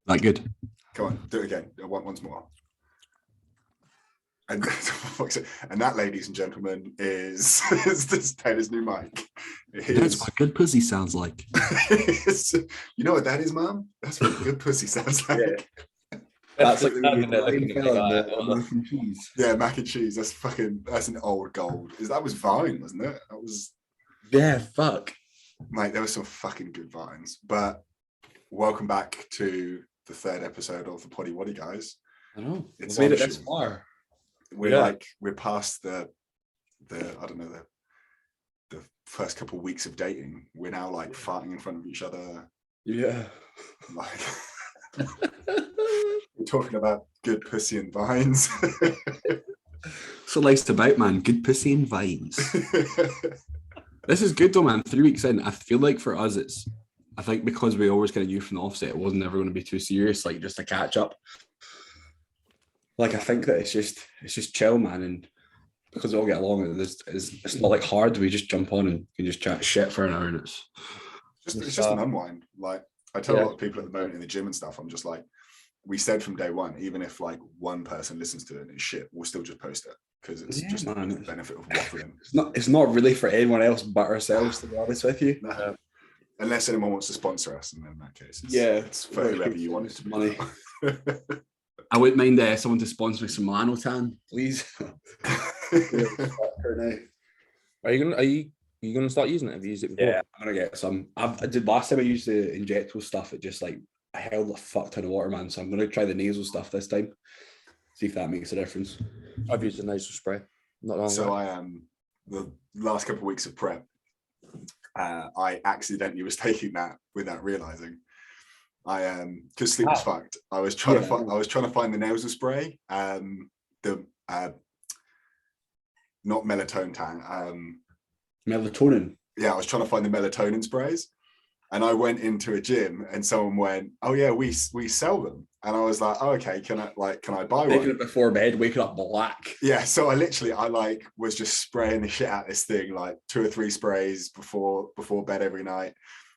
That good? Come on, do it again. Once more. And that, ladies and gentlemen, is this Taylor's new mic. That's what good pussy sounds like. You know what that is, Mom? That's what good pussy sounds like. Yeah. That's like mac and cheese. Yeah, mac and cheese. That's an old gold. That was Vine, wasn't it? That was. Yeah, fuck. Mate, there were some fucking good Vines. But welcome back to the third episode of the Poddy Waddy, guys. I know. It's made it this far. We're past the first couple of weeks of dating. We're now like farting in front of each other. Yeah. Like we're talking about good pussy and vines. So life's about, man. Good pussy and vines. This is good though, man. 3 weeks in, I feel like for us I think because we always kind of knew from the offset it wasn't ever going to be too serious, like just a catch up. Like I think that it's just chill, man, and because we all get along, it's not like hard. We just jump on and can just chat shit for an hour, and it's just an unwind. Like I tell a lot of people at the moment in the gym and stuff, I'm just like, we said from day one, even if like one person listens to it and it's shit, we'll still just post it because it's just the benefit of waffling. It's not really for anyone else but ourselves, to be honest with you. No. Unless anyone wants to sponsor us, and then in that case, it's for whoever you want it to be. Money. I wouldn't mind someone to sponsor me some Lanotan, please. Are you gonna start using it? Have you used it before? Yeah, I'm gonna get some. I did last time I used the injectable stuff. It just like I held a fuck ton of water, man. So I'm gonna try the nasal stuff this time. See if that makes a difference. I've used the nasal spray. Not long. So I the last couple of weeks of prep, I accidentally was taking that without realizing. Because sleep was fucked. I was trying to find the nasal spray, not melatonin. Melatonin. Yeah, I was trying to find the melatonin sprays, and I went into a gym, and someone went, "Oh yeah, we sell them," and I was like, "Oh, okay, can I buy one?" Taking it before bed, waking up black. Yeah, so I was just spraying the shit out of this thing, like 2 or 3 sprays before bed every night.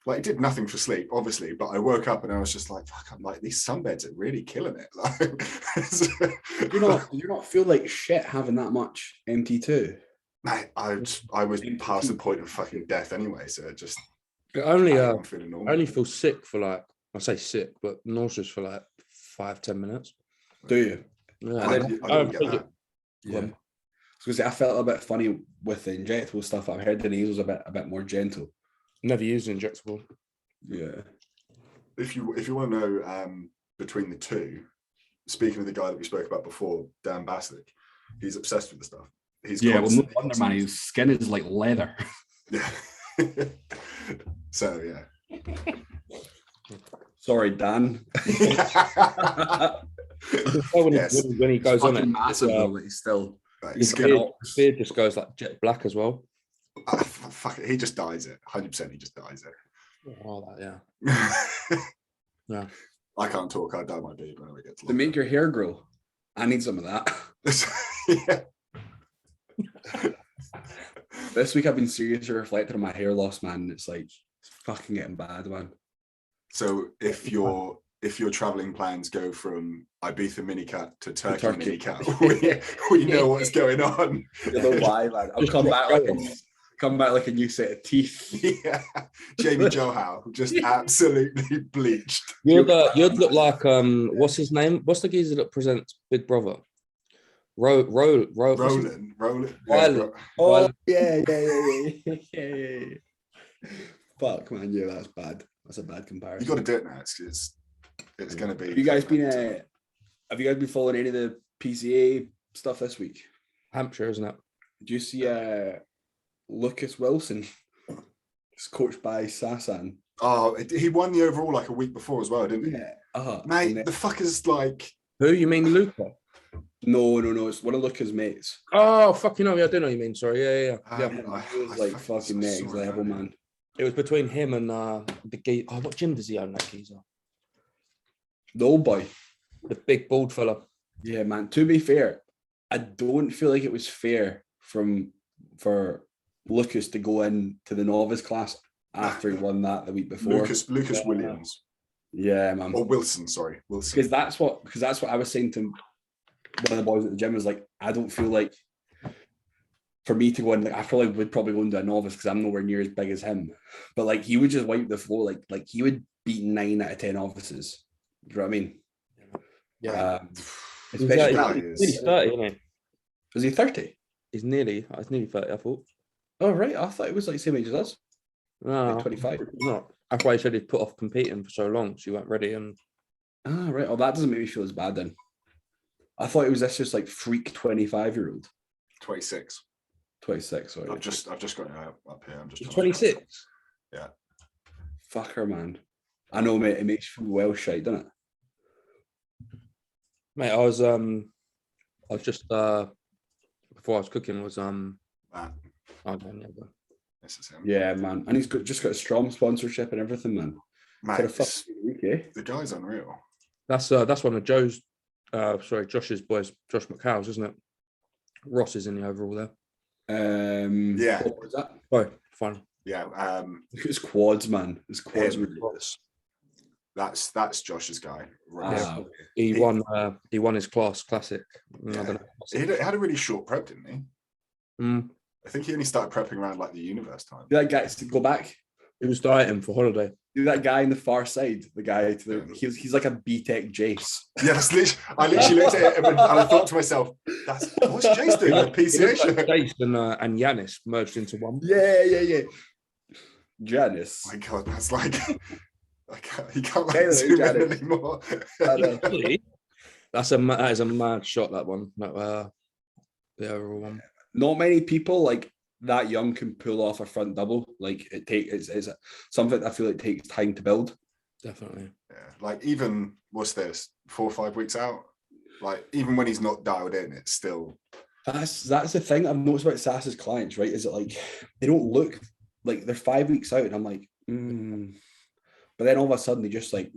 Like it did nothing for sleep, obviously, but I woke up and I was just like, "Fuck!" I'm like, these sunbeds are really killing it. Like, you not feel like shit having that much MT2? Mate, I was past the point of fucking death anyway, so it just I only feel sick for like, I say sick, but nauseous for like 5-10 minutes. Do you? Yeah, I don't get that. Yeah. I felt a bit funny with the injectable stuff. I've heard the nasal's a bit more gentle. Never used injectable. Yeah. If you want to know between the two, speaking of the guy that we spoke about before, Dan Baslick, he's obsessed with the stuff. No wonder, man. His skin is like leather. Yeah. So yeah. Sorry, Dan. When he goes on it, massive though, he's still. His beard just goes like jet black as well. Fuck it, he just dyes it. 100%, he just dyes it. Oh, yeah. Yeah. I can't talk. I dye my beard when I get to. To make your hair grow, I need some of that. Yeah. This week I've been seriously reflecting on my hair loss, man. It's fucking getting bad, man. So if your traveling plans go from Ibiza Minicat to Turkey Minicat, we know what's going on. You know why, man? I'll come back like a new set of teeth. Yeah, Jamie Johal just absolutely bleached. You'd look like what's his name? What's the geezer that presents Big Brother? Roland. Oh yeah. Fuck, man, yeah, that's bad. That's a bad comparison. You got to do it now. It's going to be. Have you guys been following any of the PCA stuff this week? Hampshire, isn't it? Did you see Lucas Wilson? He's coached by Sasan. Oh, he won the overall like a week before as well, didn't he? Yeah. Mate, the fucker's like. Who, you mean Luca? No. It's one of Lucas' mates. Oh, fucking hell. Yeah, I do know what you mean. Sorry. Yeah. It was like fucking next level, man. It was between him and the geezer. Oh, what gym does he own, that geezer? The old boy. The big bald fella. Yeah, man. To be fair, I don't feel like it was fair for Lucas to go in to the novice class after he won that the week before. Lucas Williams. Yeah, man. Or Wilson, sorry, Wilson. Because that's what I was saying to one of the boys at the gym was like, I don't feel like for me to go in, like I would probably go into a novice because I'm nowhere near as big as him. But like he would just wipe the floor, like he would beat 9 out of 10 novices. Do you know what I mean? Yeah. Especially He's 30, isn't he? was he 30? He's nearly 30, I thought. Oh right, I thought it was like same age as us. No, Like 25. Not. That's why he said he'd put off competing for so long. So he weren't ready. And Ah, right. Oh, that doesn't make me feel as bad then. I thought it was this just like freak 25-year-old. 26. 26, sorry. I've just got it up here. I'm just he's 26. Yeah. Fucker, man. I know, mate. It makes you feel well shite, doesn't it? Mate, I was just before I was cooking was That. oh, no, no. This is him. Yeah, man. And he's just got a strong sponsorship and everything, man. Mate, For a fucking week, eh? the guy's unreal. That's one of Josh's boys, Josh McCowell's, isn't it? Ross is in the overall there. Yeah. What was that? Oh, fine. Yeah. Look at his quads, man. His quads Him. were ridiculous. That's Josh's guy. Ross. Wow. He won his classic. I don't know. He had a really short prep, didn't he? Mm. I think he only started prepping around like the universe time. That guy to go back. He was dieting for holiday. That guy on the far side, the guy to the he's like a BTEC Jace. Yeah, that's literally. I literally looked at it and I thought to myself, what's Jace doing in a PCA show? Jason and Yanis merged into one. Yeah. Janice. My God, that's like he can't like Taylor, zoom in Janis. anymore. That is a mad shot. That one. The overall one. Not many people like that young can pull off a front double. Like it's something I feel like takes time to build. Definitely. Yeah, like even what's this 4 or 5 weeks out? Like even when he's not dialed in, it's still. That's the thing I've noticed about Sass's clients, right? Is it like they don't look like they're 5 weeks out, and I'm like, but then all of a sudden they just like,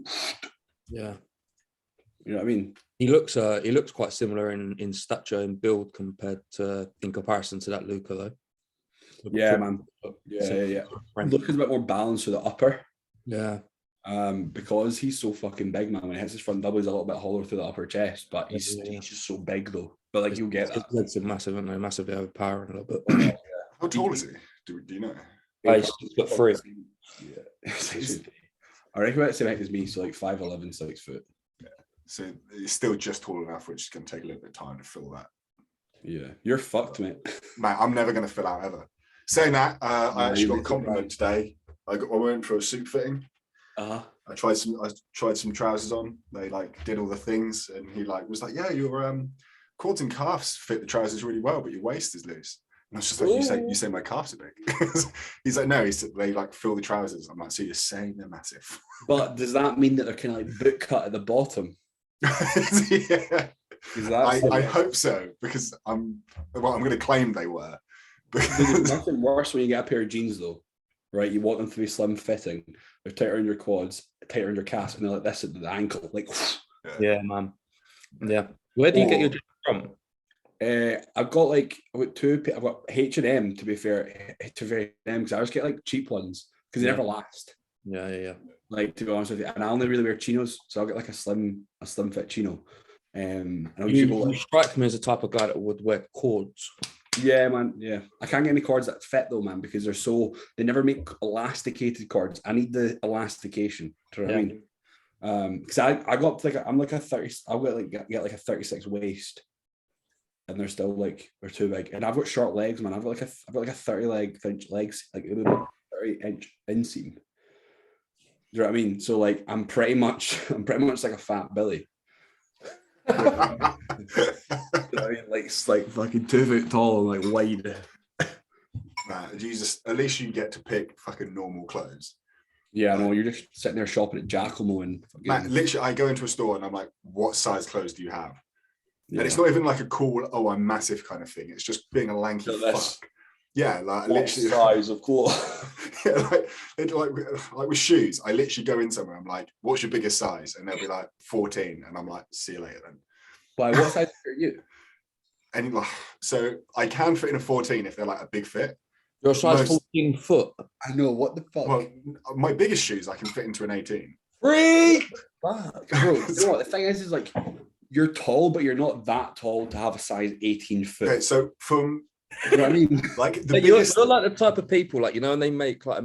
Yeah. you know what I mean? He looks quite similar in stature and build compared to in comparison to that Luca though. Yeah, man. Yeah. Luca's a bit more balanced with the upper. Yeah. Because he's so fucking big, man. When he hits his front double, he's a little bit hollow through the upper chest, but he's just so big though. But like you'll get that. His legs are massive, aren't they? Massively overpowering a little bit. How tall is he? Do you know? He's got 3. Yeah. I reckon about the same height as me, so like 5'11", 6 foot. So he's still just tall enough, which is going to take a little bit of time to fill that. Yeah, you're fucked, mate. Mate, I'm never going to fill out ever. Saying that, I actually got a compliment today. I went for a suit fitting. Uh-huh. I tried some trousers on. They like did all the things, and he like was like, "Yeah, your quads and calves fit the trousers really well, but your waist is loose." And I was just like, "You say my calves are big?" He's like, "No." He said they like fill the trousers. I'm like, "So you're saying they're massive?" But does that mean that they're kind of like boot cut at the bottom? Yeah. I hope so, because I'm going to claim they were. There's nothing worse when you get a pair of jeans though, right? You want them to be slim fitting. They're tighter on your quads, tighter on your calves, and they're like this at the ankle, like. Yeah, man. Yeah. Where do you get your jeans from? I've got two. I've got H&M to be fair, because I always get like cheap ones because they never last. Yeah. Like to be honest with you, and I only really wear chinos, so I'll get like a slim fit chino. And I'll You strike me as the type of guy that would wear cords. Yeah, man. Yeah, I can't get any cords that fit though, man, because they never make elasticated cords. I need the elastication. Do you know what I mean? Because I got up to I'm like a 30. I'll get like a 36 waist, and they're still like they're too big. And I've got short legs, man. I've got like a 30 inch legs, like 30-inch inseam. Do you know what I mean? So like I'm pretty much like a fat Billy. You know what I mean? Like fucking 2 foot tall and like wide. Man, Jesus, at least you get to pick fucking normal clothes. Yeah, I know. You're just sitting there shopping at Jackalmo and fucking... Man, literally, I go into a store and I'm like, what size clothes do you have? Yeah. And it's not even like a cool, I'm massive kind of thing. It's just being a lanky fuck. Yeah, like literally size of course. Yeah, like with shoes, I literally go in somewhere. I'm like, "What's your biggest size?" And they'll be like 14, and I'm like, "See you later then." Why? What size are you? And like, so I can fit in a 14 if they're like a big fit. Your size 14 foot. I know what the fuck. Well, my biggest shoes I can fit into an 18. Freak! Fuck. Bro, you know what? The thing is like, you're tall, but you're not that tall to have a size 18 foot. Okay, so from You know what I mean? like the But you're biggest, like the type of people, like, you know, and they make like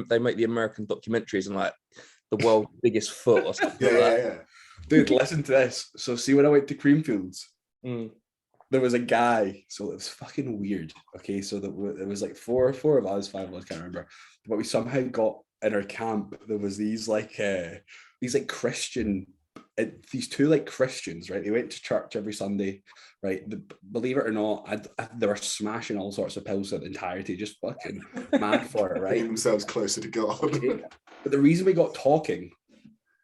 they make the American documentaries and like the world's biggest foot or something like that. yeah. Dude, listen to this. So see when I went to Creamfields, Mm. there was a guy, so it was fucking weird. Okay, so there was like four of us, five of us, can't remember. But we somehow got in our camp, there was these Christian, these two like Christians, right? They went to church every Sunday, right? Believe it or not, they were smashing all sorts of pills for the entirety, just fucking mad for it, Getting right? themselves closer to God. Okay. But the reason we got talking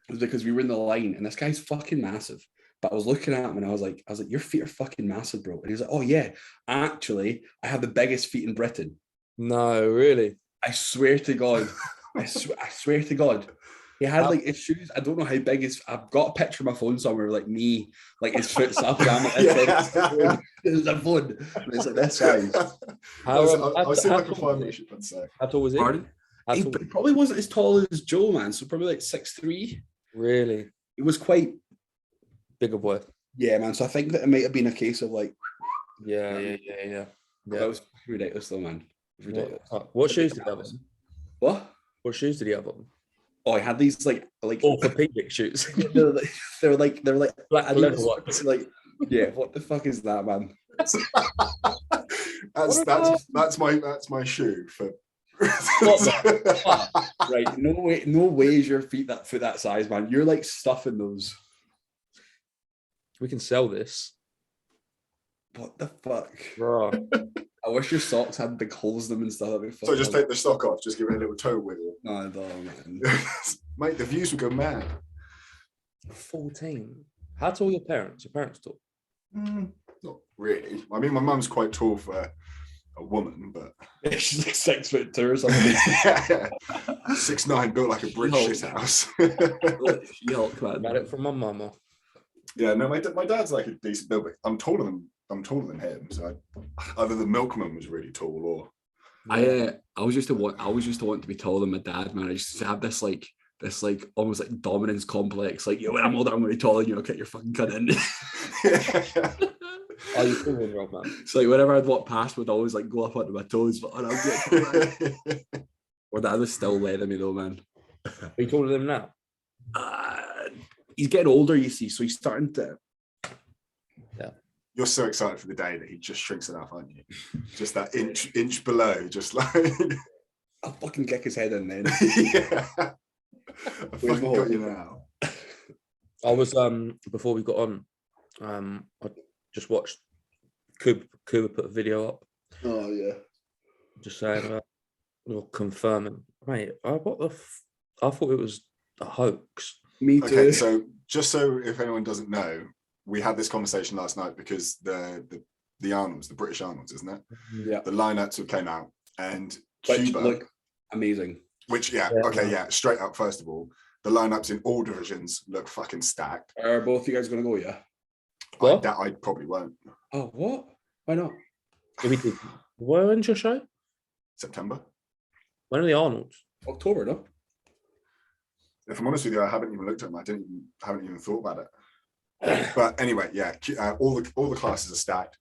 was because we were in the line, and this guy's fucking massive. But I was looking at him and I was like, your feet are fucking massive, bro. And he was like, oh yeah, actually, I have the biggest feet in Britain. No, really. I swear to God. I swear to God. He had like his shoes. I don't know how big his. I've got a picture of my phone somewhere, like me, like his foot's up. And I'm like, Yeah. there's a phone. And it's like this size. I seem like a 5 I'd say. How tall was it? Pardon? How He tall- probably wasn't as tall as Joe, man. So probably like 6'3". Really He was quite, bigger boy. yeah, man. So I think that it might have been a case of like, Yeah. that was ridiculous though, man. It was ridiculous. What shoes did he have on? What? What shoes did he have on? Oh, I had these like Orthopedic shoes. they were like Black I leather just- ones. like, yeah, what the fuck is that, man? That's my shoe for. Right, no way is your feet that size, man. You're like stuffing those. We can sell this. What the fuck? Bro. I wish your socks had big holes in them and stuff. That'd be So just fucking- take the sock off, just give it a little toe wiggle. No, I don't, man. Mate, the views would go mad. 14. How tall are your parents? Your parents tall? Not really. I mean, my mum's quite tall for a woman, but She's like 6'2" or something. 6'9", built like a brick No. shit house. She-Hulk, man. Got it from my mama. Yeah, no, my dad's like a decent build, but I'm taller than him. So either the milkman was really tall, or I always used to want to be taller than my dad, man. I used to have this almost like dominance complex, like, yo, when I'm older, I'm gonna be taller than you. I'll get your fucking cunt in. Are you cool with old man? So like whenever I'd walk past, would always like go up onto my toes, but I'd get or dad was still letting me though, man. Are you taller than him now? He's getting older, you see, so he's starting to. You're so excited for the day that he just shrinks enough, aren't you? Just that inch below, just like I'll fucking kick his head in then. yeah. I Where's fucking my got hole? you now. I was before we got on, I just watched Kuba put a video up Oh yeah. just saying or confirming. Mate, I thought it was a hoax. Me too. Okay, so just so if anyone doesn't know, we had this conversation last night because the Arnolds, the British Arnolds, isn't it? Yeah. The lineups have came out, and Which Cuba, look amazing. straight up. First of all, the lineups in all divisions look fucking stacked. Are both you guys gonna go? Yeah. What? I probably won't. Oh, what? Why not? When's your show? September. When are the Arnolds? October, no? If I'm honest with you, I haven't even looked at them. Haven't even thought about it. But anyway, yeah, all the classes are stacked.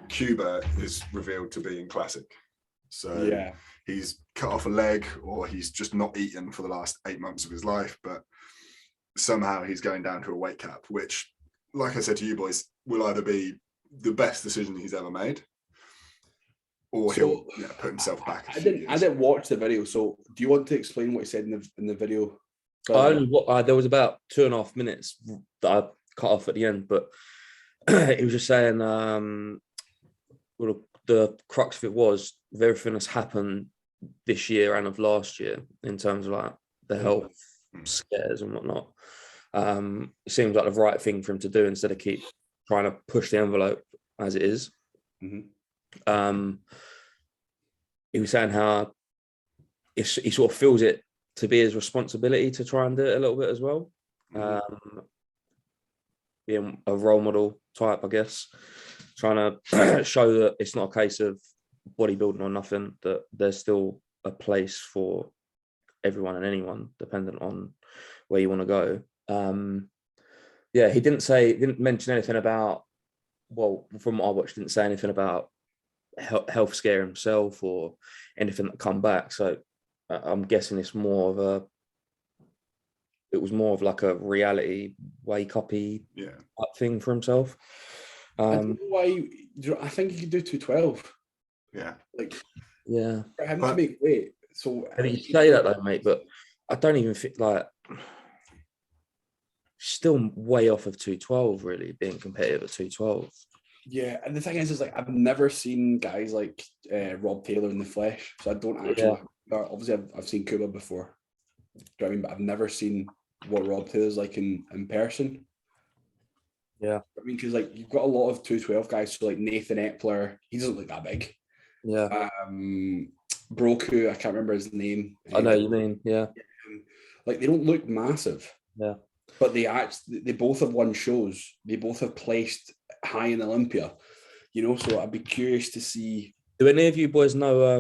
Cuba is revealed to be in classic, so Yeah. he's cut off a leg, or he's just not eaten for the last 8 months of his life. But somehow he's going down to a weight cap, which, like I said to you boys, will either be the best decision he's ever made, or he'll put himself back. I didn't watch the video, so do you want to explain what he said in the video? There was about 2.5 minutes that I cut off at the end, but he was just saying, well, the crux of it was everything that's happened this year and of last year in terms of like the health scares and whatnot. It seems like the right thing for him to do instead of keep trying to push the envelope as it is. Mm-hmm. He was saying how he sort of feels it to be his responsibility to try and do it a little bit as well. Being a role model type, I guess, trying to show that it's not a case of bodybuilding or nothing, that there's still a place for everyone and anyone, dependent on where you want to go. Yeah, he didn't mention anything about, well, from what I watched, didn't say anything about health scare himself or anything that come back. So I'm guessing it was more of like a reality wake up-y type thing for himself. I don't know why. I think he could do 212. Yeah. Like, yeah. for him to make weight. So I mean, you say that though, mate, but I don't even think like still way off of 212 really being competitive at 212. Yeah, and the thing is like I've never seen guys like Rob Taylor in the flesh, so I don't actually. Obviously, I've seen Kuba before. Do you know what I mean? But I've never seen what Rob Taylor's like in person. Yeah, I mean, because like you've got a lot of 212 guys, so like Nathan Epler, he doesn't look that big. Yeah. Broku, I can't remember his name. I know you mean, yeah. Like they don't look massive. Yeah. But they both have won shows. They both have placed high in Olympia. You know, so I'd be curious to see. Do any of you boys know?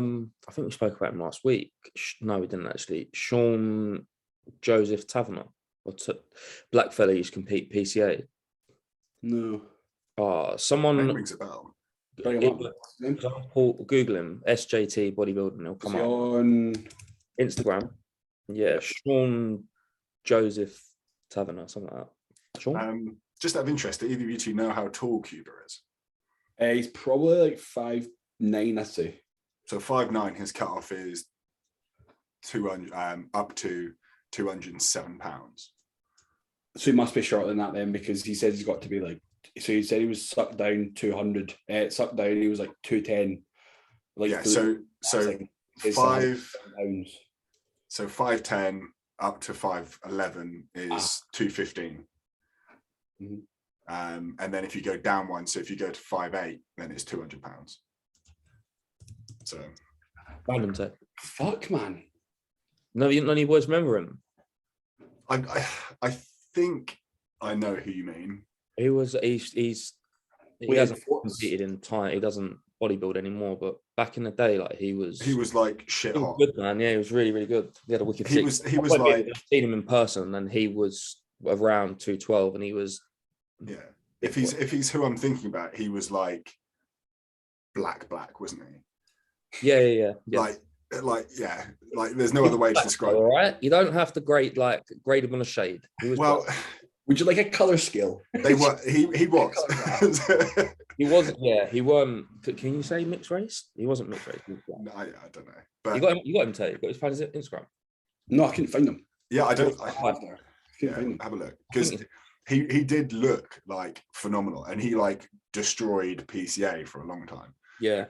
I think we spoke about him last week. No, we didn't actually. Sean Joseph Taverner, or black fella used to compete PCA. No. That rings a bell. Google him, SJT bodybuilding. He'll come up on Instagram. Yeah, Sean Joseph Taverner, something like that. Sean? Just out of interest, do either of you two know how tall Cuba is? He's probably like 5'9", I'd say. So 5'9", his cutoff is 200 up to 207 pounds. So he must be shorter than that then, because he says he's got to be like. So he said he was sucked down 200. Sucked down, he was like 210. Like yeah, so like 5'10" up to 5'11" is 215. Mm-hmm. And then if you go down one, so if you go to 5'8", then it's 200 pounds. So random tech. Fuck, man. None of you boys remember him? I think I know who you mean. He hasn't competed in time. He doesn't bodybuild anymore. But back in the day, like he was like shit hot. Good, man. Yeah, he was really, really good. He had a wicked. He was like, I've seen him in person, and he was around 212, and he was. Yeah, if he's who I'm thinking about, he was like black, wasn't he? Yeah. Like there's no other way to describe it. All right, you don't have to grade him on a shade. He was black. Would you like a color scale? They were. He was. He wasn't. Yeah, he weren't. Can you say mixed race? He wasn't mixed race. No, I don't know. But you got him. Tate. You got his fans at Instagram. No, I couldn't find him. Yeah, I don't. Have a look, because he did look like phenomenal, and he like destroyed PCA for a long time. Yeah.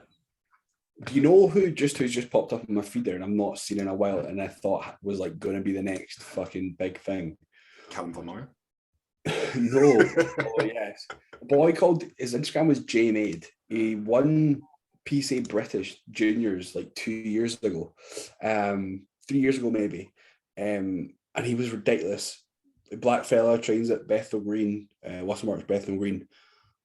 Do you know who's just popped up on my feed there, and I'm not seen in a while, and I thought was like going to be the next fucking big thing? Callum Von Moyer. No. Oh yes. A boy called, his Instagram was J Made. He won PCA British Juniors like 2 years ago. 3 years ago maybe. And he was ridiculous. The black fella trains at Bethnal Green, Wassermark's Bethnal Green.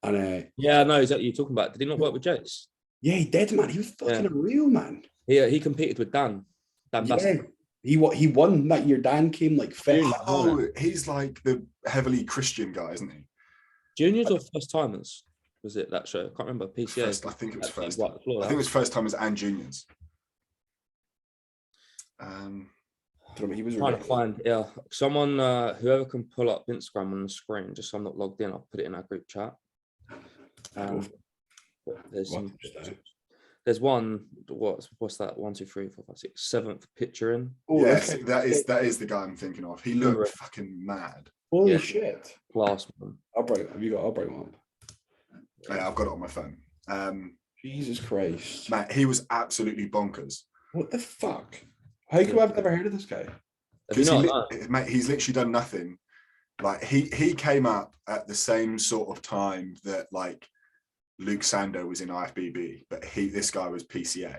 And yeah, no, is that you're talking about? Did he not work with Jace? Yeah, he did, man. He was fucking real, man. Yeah, he competed with Dan. Yeah. He won that year. Dan came like fifth. Oh, he's like the heavily Christian guy, isn't he? Juniors or first timers? Was it that show? I can't remember. PCA. I think it was first. I think it was first timers and juniors. He was trying to find someone whoever can pull up Instagram on the screen. Just so I'm not logged in, I'll put it in our group chat. There's one. What's that? 1, 2, 3, 4, 5, 6, 7th picture in. Oh, yes, okay. that is the guy I'm thinking of. He looked fucking mad. Holy shit! Class, man. I'll bring him up. Yeah, I've got it on my phone. Jesus Christ, Matt, he was absolutely bonkers. What the fuck? How come I've never heard of this guy? Mate, he's literally done nothing. Like he came up at the same sort of time that like Luke Sando was in IFBB, but this guy was PCA.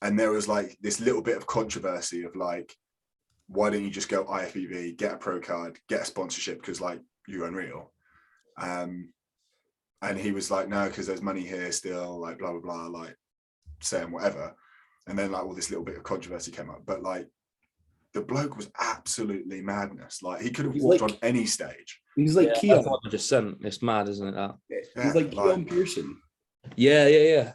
And there was like this little bit of controversy of like, why don't you just go IFBB, get a pro card, get a sponsorship, because like you're unreal. And he was like, no, because there's money here still, like blah, blah, blah, like saying whatever. And then like all this little bit of controversy came up. But like the bloke was absolutely madness. Like he could have He's walked like- on any stage. He's like That's Keon. what I just sent. It's mad, isn't it? That. He's like Keon Pearson. Yeah.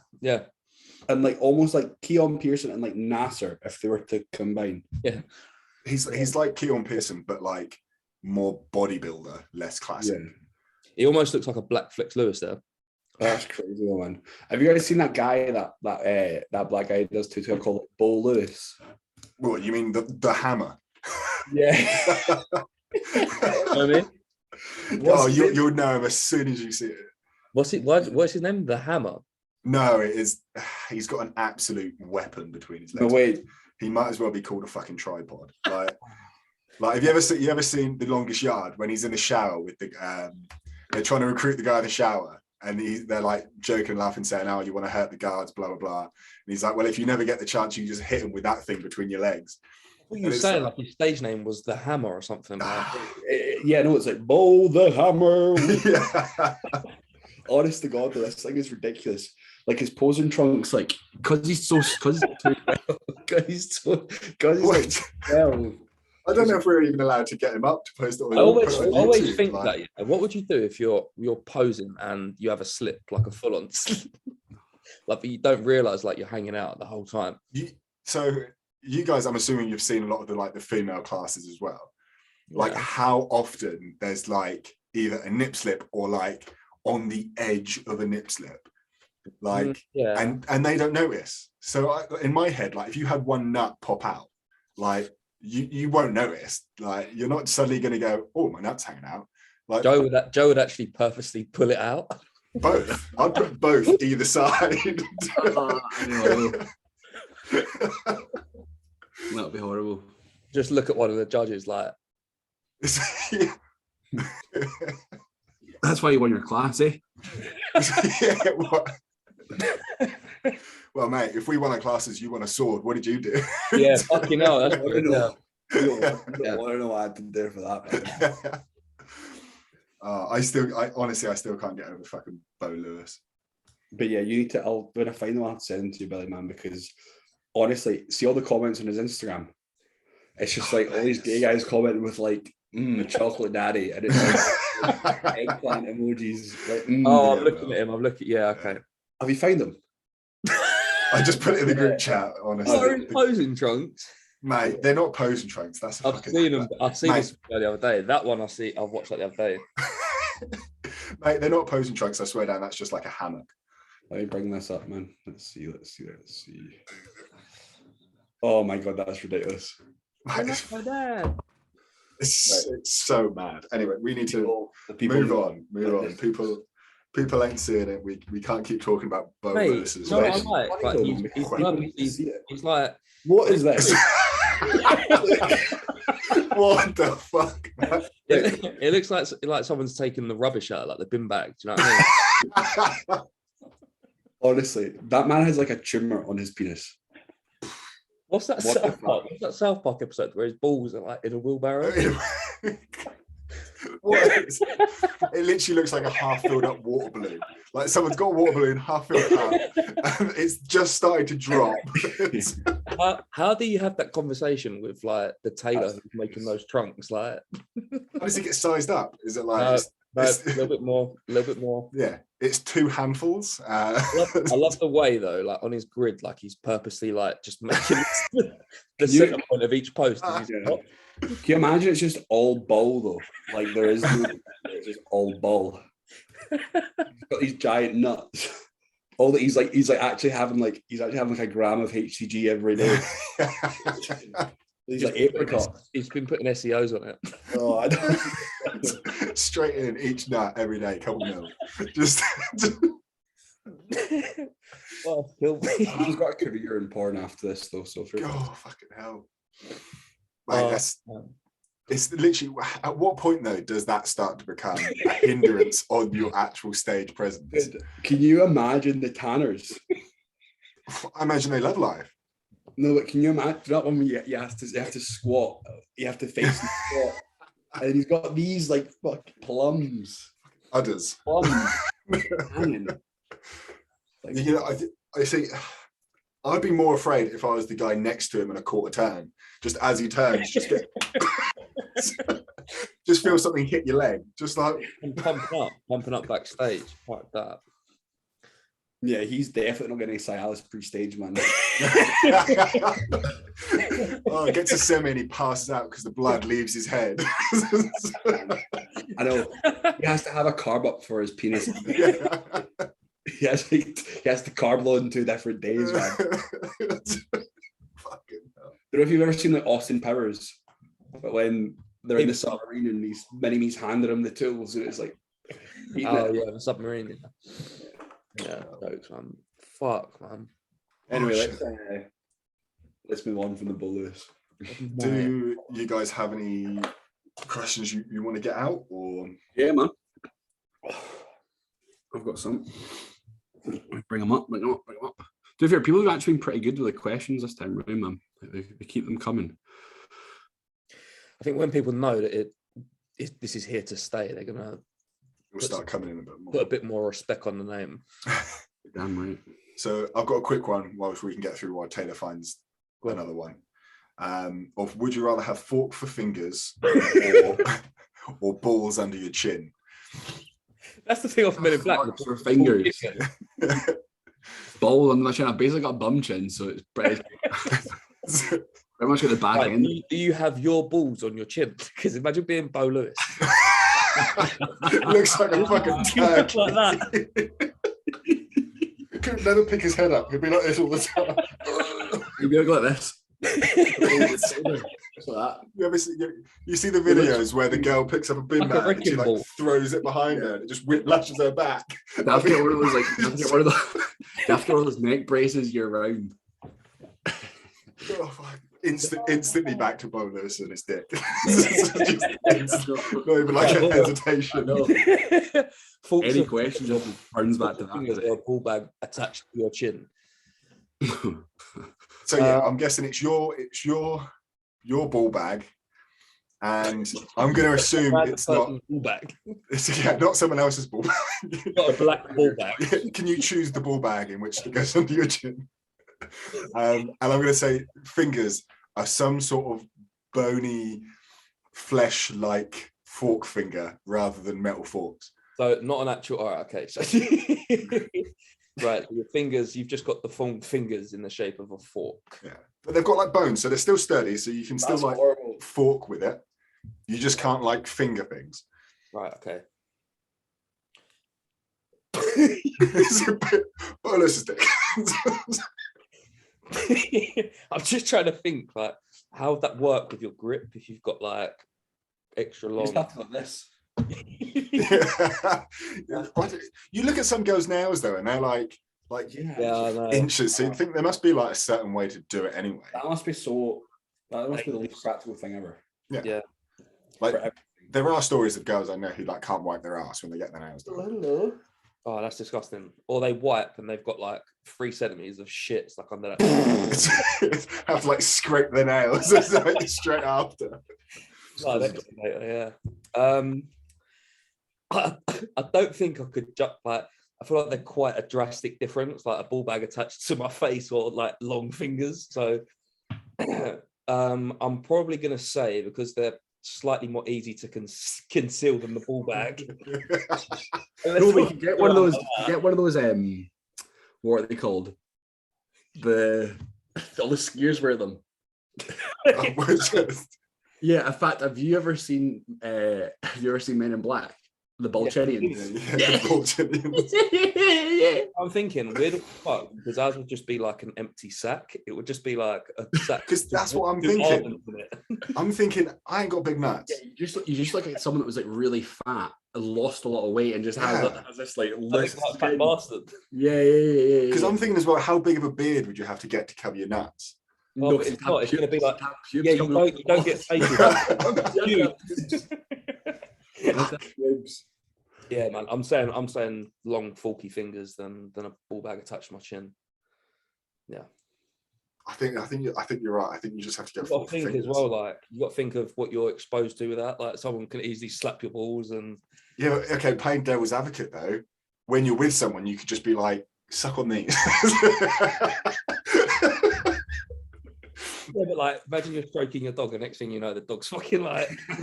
And like almost like Keon Pearson and like Nasser if they were to combine. Yeah. He's like Keon Pearson, but like more bodybuilder, less classic. He almost looks like a black Flex Lewis there. That's crazy, man. Have you guys seen that guy that black guy does Twitter called Bo Lewis? What you mean the hammer? Yeah. You know what I mean? You'll know him as soon as you see it. What's his name? The Hammer. No, it is. He's got an absolute weapon between his legs. No, wait. He might as well be called a fucking tripod. Like have you ever seen The Longest Yard when he's in the shower with the they're trying to recruit the guy in the shower and they're like joking and laughing saying, oh, you want to hurt the guards, blah blah blah, and he's like, well, if you never get the chance, you just hit him with that thing between your legs. What you were saying, like his stage name was The Hammer or something. Yeah, no, it's like Bo the Hammer. Yeah. Honest to God, this thing is ridiculous. Like his posing trunks, like because he's like, well, I don't know if we're even allowed to get him up to post it on. I always YouTube, think like, that. Yeah, what would you do if you're posing and you have a slip, like a full-on slip, like but you don't realize like you're hanging out the whole time? So you guys, I'm assuming you've seen a lot of the female classes as well. Like how often there's like either a nip slip or like on the edge of a nip slip, like and they don't notice. So in my head, like if you had one nut pop out, like you won't notice. Like you're not suddenly going to go, oh, my nut's hanging out. Like Joe would actually purposely pull it out. Both. I'd put both either side. That'd be horrible. Just look at one of the judges like. That's why you won your class, eh? Well, mate, if we won our classes, you won a sword. What did you do? Yeah, fucking hell. That's what I don't know what I had to do for that. I honestly still can't get over fucking Bo Lewis. But yeah, you need to. When I find them, I'll have to send them to you, Billy, man, because honestly, see all the comments on his Instagram. It's just like all these gay guys commenting with like chocolate daddy, and it's like eggplant emojis. Like, I'm looking at him. I'm looking. Yeah, okay. Have you found them? I just put it in the group chat. Honestly, Are in posing trunks, mate. They're not posing trunks. That's I've seen them. I've seen this the other day. That one I've watched that the other day. Mate, they're not posing trunks. I swear down. That's just like a hammock. Let me bring this up, man. Let's see. Oh my god, that's ridiculous. It's so mad. Anyway, we need to move on. People ain't seeing it. We can't keep talking about Bo versus. No, I'm like he's like, what is this? What the fuck? It looks like someone's taken the rubbish out, like the bin bag. Do you know what I mean? Honestly, that man has like a tumor on his penis. What's that South Park? What's that South Park episode where his balls are like in a wheelbarrow? It literally looks like a half filled up water balloon. Like someone's got a water balloon half filled up, and it's just started to drop. How do you have that conversation with like the tailor who's making those trunks? Like, how does it get sized up? Is it like a little bit more? Yeah, it's 2 handfuls. I love the way though, like on his grid, like he's purposely like just making the center point of each post. Can you imagine it's just all ball though? Like there is it's just all ball. He's got these giant nuts. All that he's actually having like a gram of HCG every day. He's like apricot. He's been putting SEOs on it. Oh, I don't. Straight in each nut every day, couple mil. Just. Well, he's got a career in porn after this though. So oh fucking hell! Mate, it's literally. At what point though does that start to become a hindrance on your actual stage presence? Can you imagine the tanners? I imagine they love life. No, but can you imagine that one when you have to squat, you have to face the squat, and he's got these like fuck plums. Udders. Plums. You know, I think I'd be more afraid if I was the guy next to him in a quarter turn. Just as he turns, just feel something hit your leg. Just like And pumping up backstage. Like that. Yeah, he's definitely not getting Cialis pre-stage, man. Oh, gets a semi and he passes out because the blood leaves his head. I know. He has to have a carb up for his penis. Yeah. He has to carb load in 2 different days, man. Fucking hell. I don't know if you've ever seen like Austin Powers, but when they're in the submarine and Mini-Me's handing him the tools, and it's like, Oh yeah, the submarine. Yeah, jokes, man. Fuck, man. Anyway, let's move on from the Bo Lewis. Do you guys have any questions you want to get out, or? Yeah, man. I've got some. Bring them up. To be fair, people have actually been pretty good with the questions this time around, man. They keep them coming. I think when people know that this is here to stay, they're gonna Start coming in a bit more. put a bit more respect on the name. Damn right. So I've got a quick one whilst we can get through while Taylor finds another one. Of would you rather have fork for fingers or balls under your chin? That's the thing off Men in Black. Forks for fingers. Ball under my chin. I've basically got a bum chin, so it's pretty much at the back Like, end. do you have your balls on your chin? Because imagine being Bo Lewis. Looks like a fucking turkey. Like that. Could never pick his head up. He'd be like this all the time. You'd be like this. Just like that. You see the videos where the girl picks up a bin Like a bag and she wrecking like ball. throws it behind her and it just whiplashes her back. You have to get one of those, like, you have to get one of those neck braces year round. Oh, fuck. Instantly back to Bo Lewis and his dick. Just not even like a hesitation. Any questions just turns back to that. A ball bag attached to your chin. So yeah, I'm guessing it's your ball bag, and I'm going to assume it's not ball bag. not someone else's ball bag. Not a black ball bag. Can you choose the ball bag in which to go under your chin? And I'm going to say fingers are some sort of bony, flesh-like fork finger rather than metal forks. So not an actual. All right, okay. So right, your fingers. You've just got the fingers in the shape of a fork. Yeah, but they've got like bones, so they're still sturdy. So you can still That's like horrible. fork with it. You just can't like finger things. Right. Okay. It's a bit Bolus's dick. I'm just trying to think like how would that work with your grip if you've got like extra You long. just have to like this. You look at some girls' nails though, and they're like Yeah, I know. inches. So you think there must be like a certain way to do it anyway. That must be the least practical thing ever. Yeah. Like For everything. there are stories of girls I know who like can't wipe their ass when they get their nails done. Oh, that's disgusting. Or they wipe and they've got like 3 centimeters of shit stuck under that. Have to like scrape their nails like, straight after. Oh, that's later, yeah. I don't think I could jump like. I feel like they're quite a drastic difference, like a ball bag attached to my face or like long fingers. So I'm probably going to say because they're slightly more easy to conceal than the ball bag. No, but you can get one of those. Get one of those. What are they called? All the skiers wear them. Yeah. In fact, have you ever seen Men in Black? The Bolchenians. I'm thinking, where the fuck? Because ours would just be like an empty sack. It would just be like a sack. Because that's what I'm with thinking. ornaments in it. I'm thinking I ain't got big nuts. Yeah, you just look like someone that was like really fat and lost a lot of weight and just has this like Like list. a fat bastard. Yeah. Because I'm thinking as well, how big of a beard would you have to get to cover your nuts? Oh, No, but it's it's not. It's going to be like, pubes yeah, you coming don't get faces. Yeah, man. I'm saying long, forky fingers than a ball bag attached to my chin. Yeah. I think you're right. I think you just have to go You've got for to think fingers. as well, like you got to think of what you're exposed to with that. Like someone can easily slap your balls and Yeah, but, okay, playing devil's advocate though, when you're with someone, you could just be like, suck on these. Yeah, but like, imagine you're stroking your dog, and next thing you know, the dog's fucking like, That'd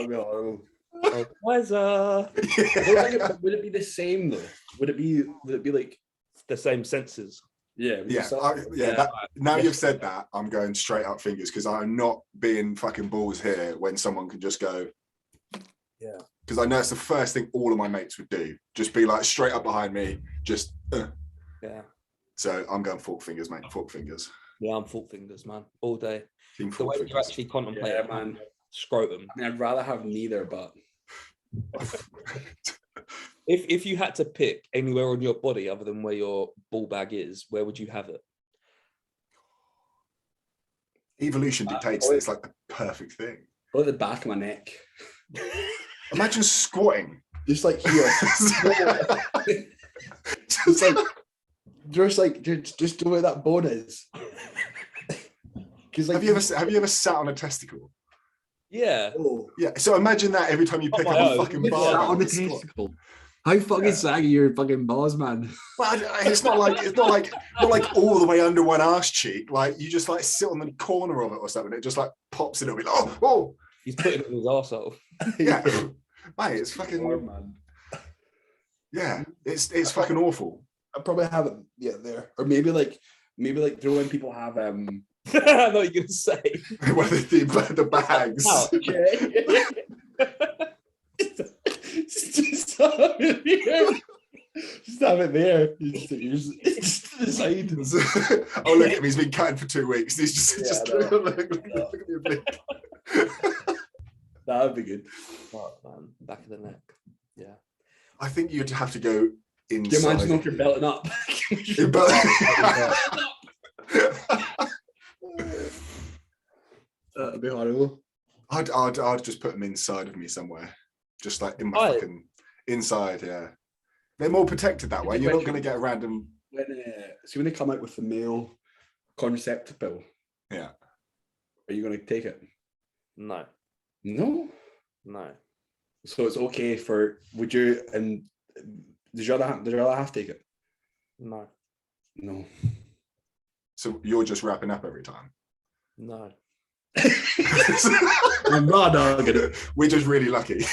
be horrible. oh, Kaiser. Would it be the same though? Would it be like The same senses. yeah? would you Yeah, say- now you've said that, I'm going straight up fingers because I'm not being fucking balls here when someone can just go. Yeah. Because I know it's the first thing all of my mates would do. Just be like straight up behind me, just. Yeah. So I'm going fork fingers, mate. Fork fingers. Yeah, I'm fork fingers, man, all day. Team The fork way you fingers. actually contemplate Yeah, it, man. scrotum. I mean, I'd rather have neither, but If you had to pick anywhere on your body other than where your ball bag is, where would you have it? Evolution dictates that it's like the perfect thing. probably the back of my neck. Imagine squatting. Just like here. just like just the way that bone is. Because like Have you ever sat on a testicle? Yeah. oh, Yeah. So imagine that every time you pick my up a own. fucking Yeah. bar. sat on the testicle. How fucking saggy your fucking balls, man? But it's not like all the way under one arse cheek. Like you just like sit on the corner of it or something. It just like pops in. It'll be like, oh, He's putting it in his arsehole. yeah, mate. It's fucking man. yeah. It's fucking awful. I probably have it there, or maybe like throw in people have I know what you're gonna say. What the bags. Ouch. just have it there. Just have it there. Just to the side. Oh look at him! He's been cutting for 2 weeks. He's just I know. look at me blink. That'd be good. Fuck, man. Back of the neck. Yeah. I think you'd have to go Can you inside. imagine if you're belting up? Your belly- That'd be horrible. I'd just put them inside of me somewhere, just like in my Right. fucking inside. Yeah, they're more protected that way. You're not going to get a random. When they come out with the male contraceptive pill, Yeah, are you going to take it? No. No. No. So it's okay for. Would you and does your other half take it? No. No. so you're just wrapping up every time. No. I'm not arguing. We're just really lucky.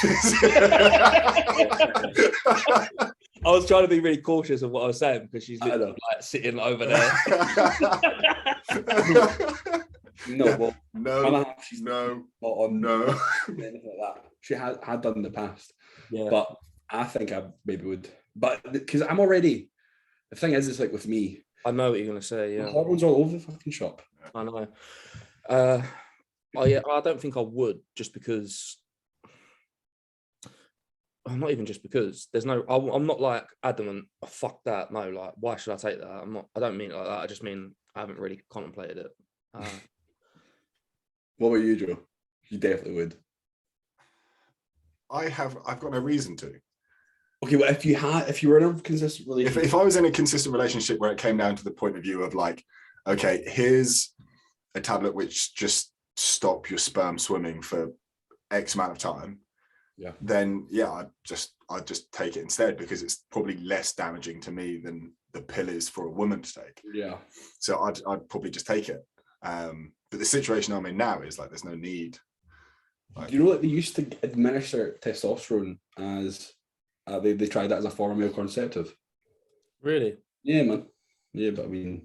I was trying to be really cautious of what I was saying because she's I know. literally like sitting over there. No. Yeah. Well, no, other half, she's no, not on no. anything like that. She had done in the past, Yeah. but I think I maybe would. But because I'm already, the thing is, it's like with me, I know what you're gonna say. the Yeah. hormones all over the fucking shop. I know. Oh yeah, I don't think I would just because. Not even just because there's no. I'm not like adamant. Oh, fuck that. No, like why should I take that? I'm not. I don't mean it like that. I just mean I haven't really contemplated it. What about you, Joe? You definitely would. I've got no reason to. Okay, well, if you were in a consistent relationship, If I was in a consistent relationship where it came down to the point of view of like, okay, here's a tablet which just stop your sperm swimming for X amount of time, yeah, then yeah, I'd just take it instead because it's probably less damaging to me than the pill is for a woman to take. yeah, So I'd probably just take it. But the situation I'm in now is like there's no need. Like, you know, like they used to administer testosterone as they tried that as a form of male contraceptive. Really? Yeah, man. Yeah, but I mean,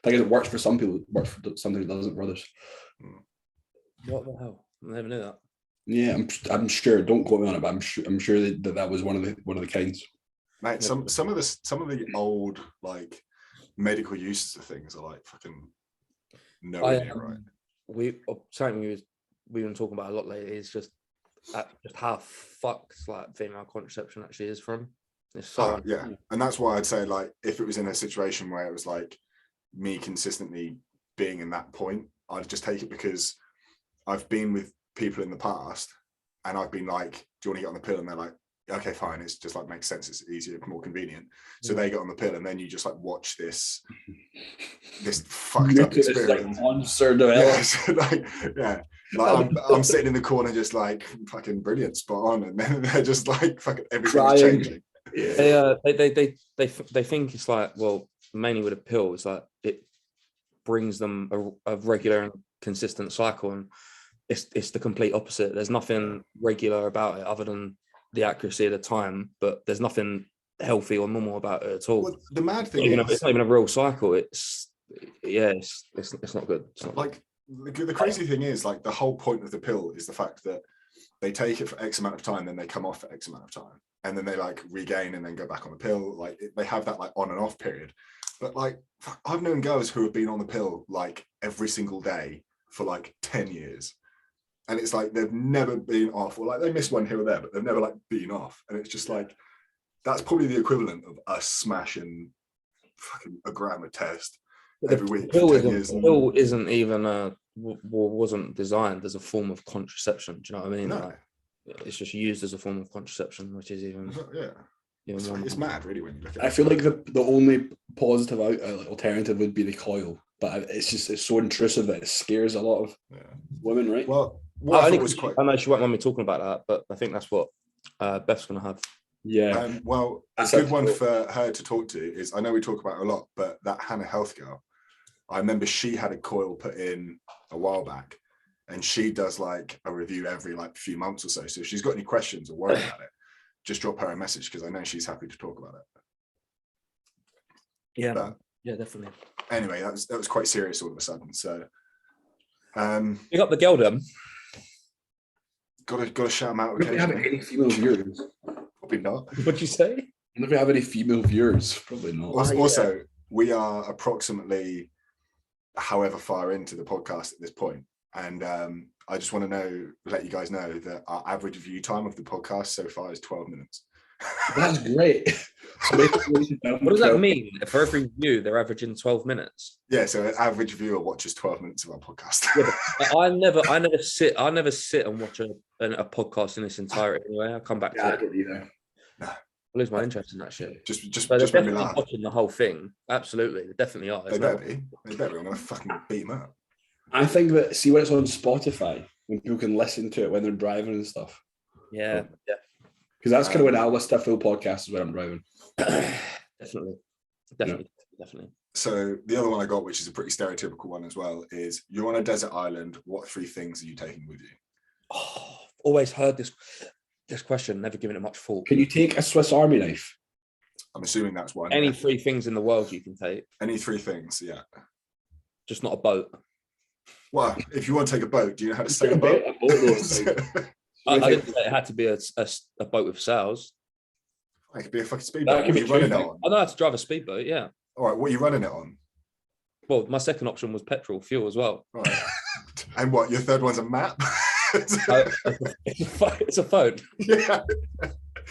I guess it works for some people. It works for something it doesn't for others. What the hell? I never knew that. Yeah, I'm sure. Don't quote me on it, but I'm sure that was one of the kinds. mate, some of the old like medical uses of things are like fucking nowhere near right. Something we've been talking about a lot lately is just how fucked like female contraception actually is from. It's so Yeah, and that's why I'd say like if it was in a situation where it was like me consistently being in that point, I'd just take it because I've been with people in the past and I've been like, do you want to get on the pill? And they're like, okay, fine. It's just like makes sense. It's easier, more convenient. So they get on the pill and then you just like watch this fucked up experience. Monster develop. Yeah, so like, yeah. Like I'm sitting in the corner just like fucking brilliant, spot on, and then they're just like fucking everything's Crying. changing. they think it's like, well, mainly with a pill, it's like brings them a regular and consistent cycle, and it's the complete opposite. There's nothing regular about it other than the accuracy of the time, but there's nothing healthy or normal about it at all. Well, the mad thing It's not even a real cycle. It's not good. It's not like the crazy thing is, like, the whole point of the pill is the fact that they take it for X amount of time, then they come off for X amount of time, and then they like regain and then go back on the pill. Like they have that like on and off period. But like I've known girls who have been on the pill like every single day for like 10 years. And it's like they've never been off, or like they missed one here or there, but they've never like been off. And it's just like that's probably the equivalent of us smashing fucking a gram of test every week for 10 years. The pill isn't even wasn't designed as a form of contraception. Do you know what I mean? No. Like, it's just used as a form of contraception, which is even It's mad, really, when you look at it. I feel like the only positive alternative would be the coil, but it's so intrusive that it scares a lot of women, right? Well, what I thought was quite. I know she won't want me talking about that, but I think that's what Beth's going to have. Yeah. Well, a good one for her to talk to is, I know we talk about it a lot, but that Hannah Health girl, I remember she had a coil put in a while back, and she does like a review every like few months or so. So if she's got any questions or worry about it, just drop her a message, because I know she's happy to talk about it. Yeah, yeah, definitely. Anyway, that was quite serious all of a sudden. So, pick up the girl, then. Got to shout them out. Do we have any female viewers? Probably not. What'd you say? Do we have any female viewers? Probably not. Also, we are approximately however far into the podcast at this point, and I just want to let you guys know that our average view time of the podcast so far is 12 minutes. That's great. What does that mean? For every view, they're averaging 12 minutes. Yeah, so an average viewer watches 12 minutes of our podcast. Yeah, I never sit and watch a podcast in its entirety. Anyway, I come back to it. I don't either. No. I lose my interest in that shit. Just But just they're make me definitely laugh. watching the whole thing. Absolutely, they definitely are. They better be. I'm gonna fucking beat them up. I think that, see, when it's on Spotify, when people can listen to it when they're driving and stuff. Yeah, yeah. Because that's kind of when I'll listen to a full podcast, is when I'm driving. Definitely. So the other one I got, which is a pretty stereotypical one as well, is you're on a desert island. What 3 things are you taking with you? Oh, always heard this question, never given it much thought. Can you take a Swiss Army knife? I'm assuming that's one. Any 3 things in the world you can take, Any 3 things, yeah. just not a boat. Well, if you want to take a boat, do you know how to sail a boat? I didn't say it had to be a boat with sails. It could be a fucking speedboat. What are you running it on? I know how to drive a speedboat, yeah. All right, what are you running it on? Well, my second option was petrol, fuel as well. All right. And what, your third one's a map? It's a phone. Yeah,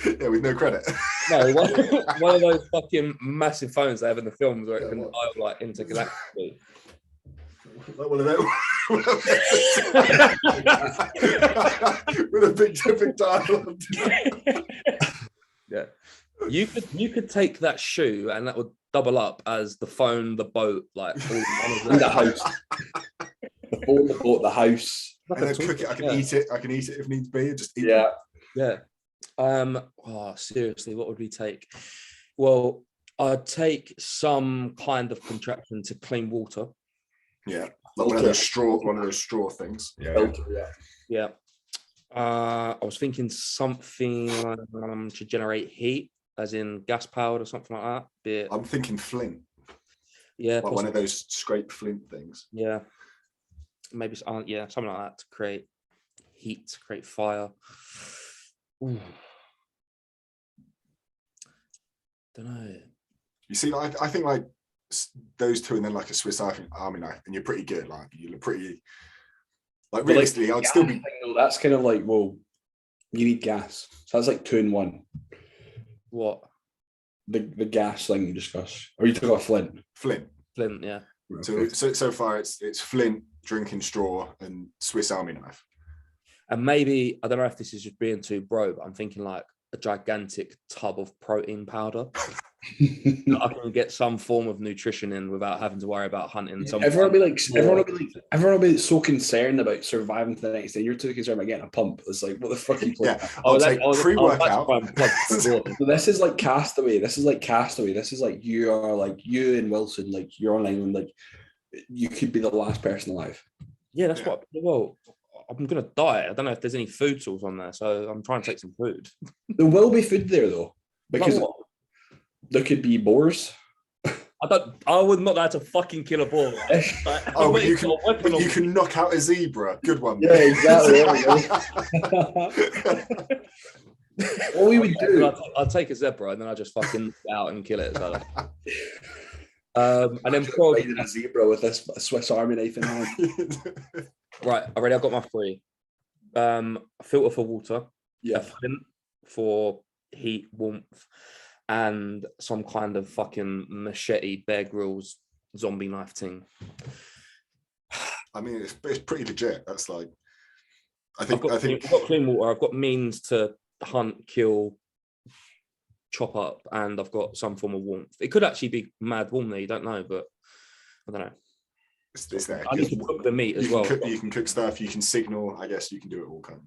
with no credit. No, one of those fucking massive phones they have in the films where it can dial like intergalactically. Like one of them. With a big dial. Yeah. You could take that shoe and that would double up as the phone, the boat, like all And the house. The phone, the boat, the house. And then cook it. I can eat it. I can eat it if needs be. Just eat Yeah. it. Yeah. Oh, seriously, what would we take? Well, I'd take some kind of contraption to clean water. Yeah. Like one of those straw things. Yeah. Yeah. I was thinking something to generate heat, as in gas powered or something like that. I'm thinking flint. Yeah. Like one of those scrape flint things. Yeah. Maybe something like that to create heat, to create fire. Ooh. Don't know. You see, I think like those 2 and then like a Swiss Army knife, and you're pretty good. Like you look pretty. Like realistically, I'd still be. That's kind of like, well, you need gas. So that's like 2 in 1. What? The gas thing you discussed. Or you took off flint. Flint, yeah. Okay. So far it's flint, drinking straw, and Swiss Army knife. And maybe, I don't know if this is just being too bro, but I'm thinking like a gigantic tub of protein powder. I can get some form of nutrition in without having to worry about hunting. Everyone will be so concerned about surviving to the next day. You're too concerned about getting a pump. It's like, what the fuck are you playing? Yeah, I'll take pre-workout. So this is like Castaway. This is like you and Wilson, like you're on island, like you could be the last person alive. Yeah, that's Yeah. what. Well, I'm gonna die. I don't know if there's any food source on there, so I'm trying to take some food. There will be food there though, Like because what? there could be boars. I would not like to fucking kill a boar. Like, Oh, I'm but you waiting for a weapon But on you me. can knock out a zebra. Good one. Yeah, exactly. All we would do. I'll take a zebra and then I just fucking knock it out and kill it. So. And then probably Riding a zebra with a Swiss Army knife in hand. right. Already, I've got my three. A filter for water, a Yeah. flint for heat, warmth, and some kind of fucking machete, Bear Grylls, zombie knife thing. I mean, it's pretty legit. That's like, I I've think got clean water. I've got means to hunt, kill, chop up, and I've got some form of warmth. It could actually be mad warm there. You don't know, but I don't know. it's there. I need to cook the meat as well. You can cook stuff. You can signal. I guess you can do it all. Kind of.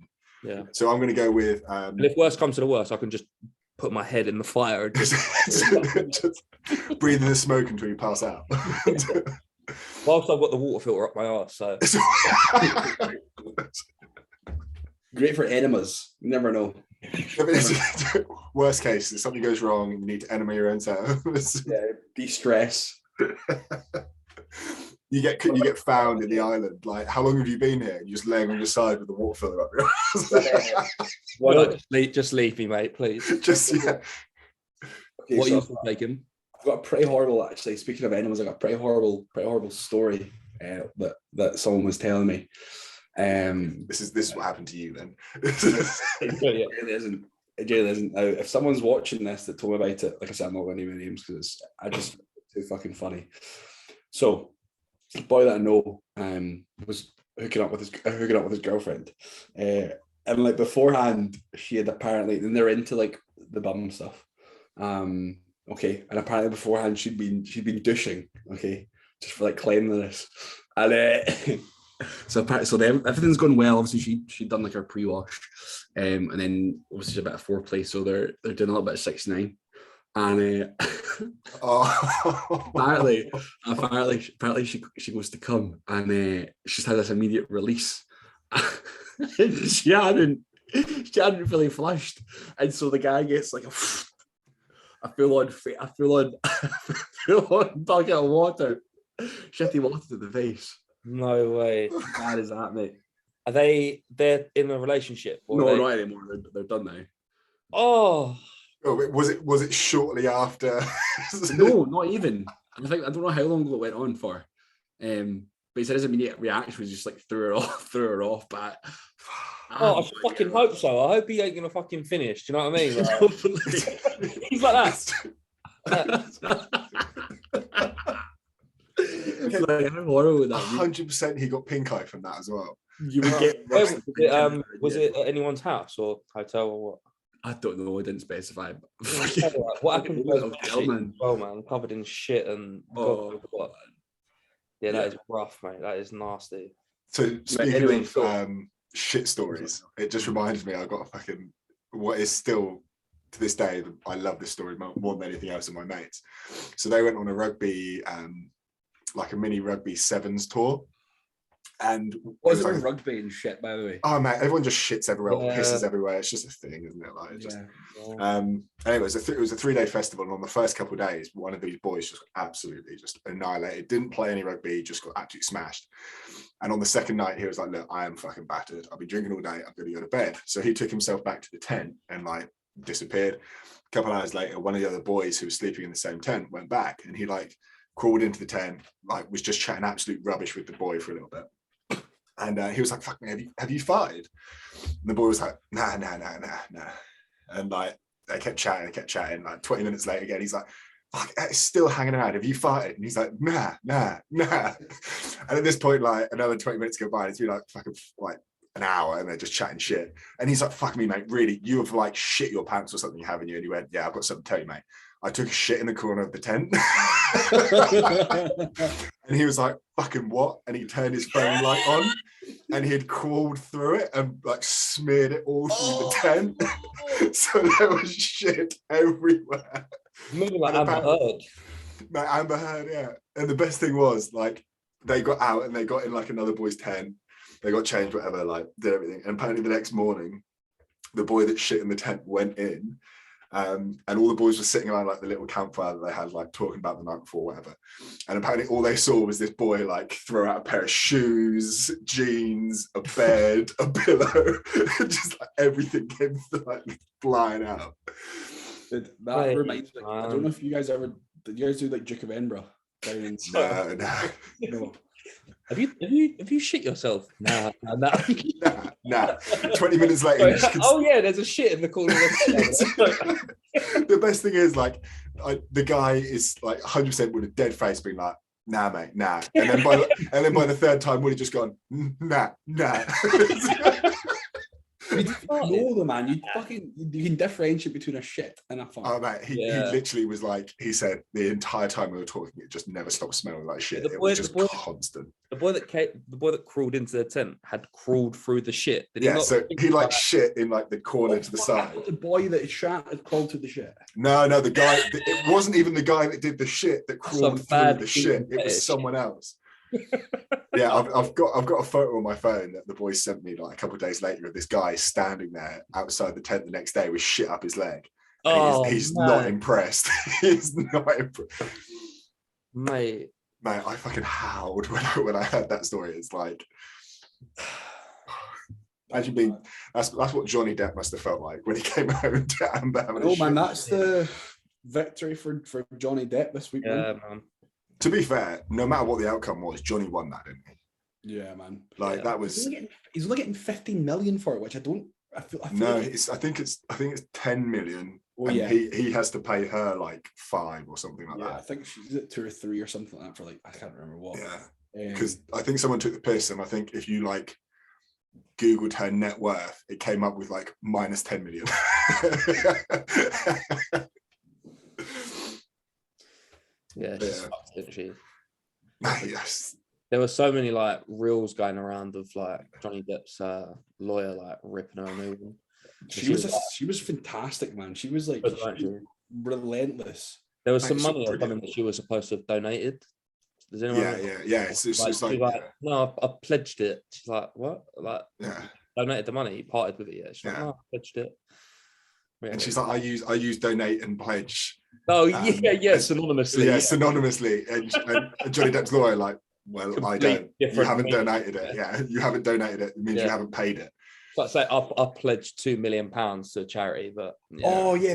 Yeah. So I'm going to go with. And if worse comes to the worst, I can just put my head in the fire and just just breathe in the smoke until you pass out. whilst I've got the water filter up my arse. So Great for enemas. You never know. Worst case, if something goes wrong and you need to enema your own self. Yeah, de-stress. You get found in the island. Like, how long have you been here? You're just laying on your side with the water filter up your ass. why not just leave me, mate, please. Just yeah. Okay, What so are you taking? I've got a pretty horrible, actually. Speaking of enemas, I got a pretty horrible story that someone was telling me. This is what happened to you then. It isn't. It really isn't. Now, if someone's watching this that told me about it, like I said, I'm not going to name names because I just too fucking funny. So, the boy that I know was hooking up with his girlfriend, and like beforehand, she had apparently, and they're into like the bum stuff. Okay, and apparently beforehand she'd been douching. Okay, just for like cleanliness, and. So everything's going well. Obviously, she'd done like her pre-wash, and then obviously a bit of foreplay. So they're doing a little bit of 69, and apparently she goes to come, and she's had this immediate release. she hadn't really flushed, and so the guy gets like a full on bucket of water, shitty water to the face. No way. How bad is that, mate? They're in a relationship? No, not anymore. They're done now. Oh. Oh, was it shortly after? No, not even. I don't know how long it went on for. But he said his immediate reaction was just like threw her off. But I fucking hope so. I hope he ain't gonna fucking finish. Do you know what I mean? Like, he's like that. Like, how horrible would that 100% he got pink eye from that as well. be? You would get. Was it at anyone's house or hotel or what? I don't know. I didn't specify. What happened was Hotel, man. well, man, covered in shit and Oh. God knows what. Yeah, that is rough, mate. That is nasty. So speaking anyway, of so- shit stories, it just reminds me I got a fucking what is still to this day. I love this story more than anything else of my mates. So they went on a rugby, like a mini rugby sevens tour, and Was it it was like, rugby and shit, by the way? oh man, everyone just shits everywhere, Yeah. pisses everywhere. It's just a thing, isn't it? Like, it just, Yeah. anyway, it was a 3-day festival, and on the first couple of days, one of these boys just got absolutely just annihilated. Didn't play any rugby, just got absolutely smashed. And on the second night, he was like, "Look, I am fucking battered. I've been drinking all day. I'm going to go to bed." So he took himself back to the tent and like disappeared. A couple of hours later, one of the other boys who was sleeping in the same tent went back, and he like crawled into the tent, like was just chatting absolute rubbish with the boy for a little bit. And he was like, "Fuck me, have you farted?" And the boy was like, nah. And like they kept chatting. Like 20 minutes later again, he's like, "Fuck, it's still hanging around. Have you farted?" And he's like, nah. And at this point, like another 20 minutes go by, and it's been like fucking like an hour, and they're just chatting shit. And he's like, "Fuck me, mate. Really, you have like shit your pants or something, haven't you?" And he went, "Yeah, I've got something to tell you, mate. I took a shit in the corner of the tent." And he was like, "Fucking what?" And he turned his phone light on, and he'd crawled through it and like smeared it all through the tent. So there was shit everywhere. Maybe like And Amber Heard. Like Amber Heard, yeah. And the best thing was, like, they got out and they got in like another boy's tent. They got changed, whatever, like did everything. And apparently the next morning, the boy that shit in the tent went in. And all the boys were sitting around like the little campfire that they had, like talking about the night before, whatever. And apparently all they saw was this boy like throw out a pair of shoes, jeans, a bed, a pillow, just like everything came like flying out. Dude, that reminds me. I don't know if you guys ever did. You guys do like Duke of Edinburgh? Down in, No. no. Have you shit yourself? Nah. 20 minutes later. Oh yeah, there's a shit in the corner of the The best thing is like the guy is like 100% with a dead face being like, nah mate, nah. And then by the third time Woody just gone, nah. You know the man. You can differentiate between a shit and a fart. Oh mate, he literally was like, he said the entire time we were talking, it just never stopped smelling like shit. It was just constant. The boy that crawled into the tent had crawled through the shit. So he like shit in like the corner to the side. The boy that shat had crawled to the shit. No, the guy. It wasn't even the guy that did the shit that crawled through the shit. It was someone else. Yeah, I've got a photo on my phone that the boys sent me like a couple of days later of this guy standing there outside the tent the next day with shit up his leg. He's not impressed. He's not impressed. Mate, I fucking howled when I heard that story. It's like, imagine being that's what Johnny Depp must have felt like when he came home to Amber having a shit. Man, that's the victory for Johnny Depp this week. Man. To be fair, no matter what the outcome was, Johnny won that, didn't he? Yeah, man. Like that was. He's only getting 15 million for it, which I feel no, like I think it's 10 million. Oh, and yeah. he has to pay her like 5 or something like that. that. I think she's at 2 or 3 or something like that for like, I can't remember what. Yeah. Because I think someone took the piss, and I think if you like Googled her net worth, it came up with like minus 10 million. Yeah, didn't she? Yes. There were so many like reels going around of like Johnny Depp's lawyer like ripping her a new one. She was fantastic, man. She was like relentless. There was some money or something that she was supposed to have donated. Does anyone? Yeah. It's like no, I pledged it. She's like, what? Like, donated the money, parted with it. Yeah, she's like, no, I pledged it. Yeah, and she's like, I use donate and pledge. Oh synonymously. Yeah, synonymously. And Johnny Depp's lawyer like, well, I don't. You haven't donated it. Yeah, you haven't donated it. It means you haven't paid it. But say I pledged £2 million to a charity, but oh yeah,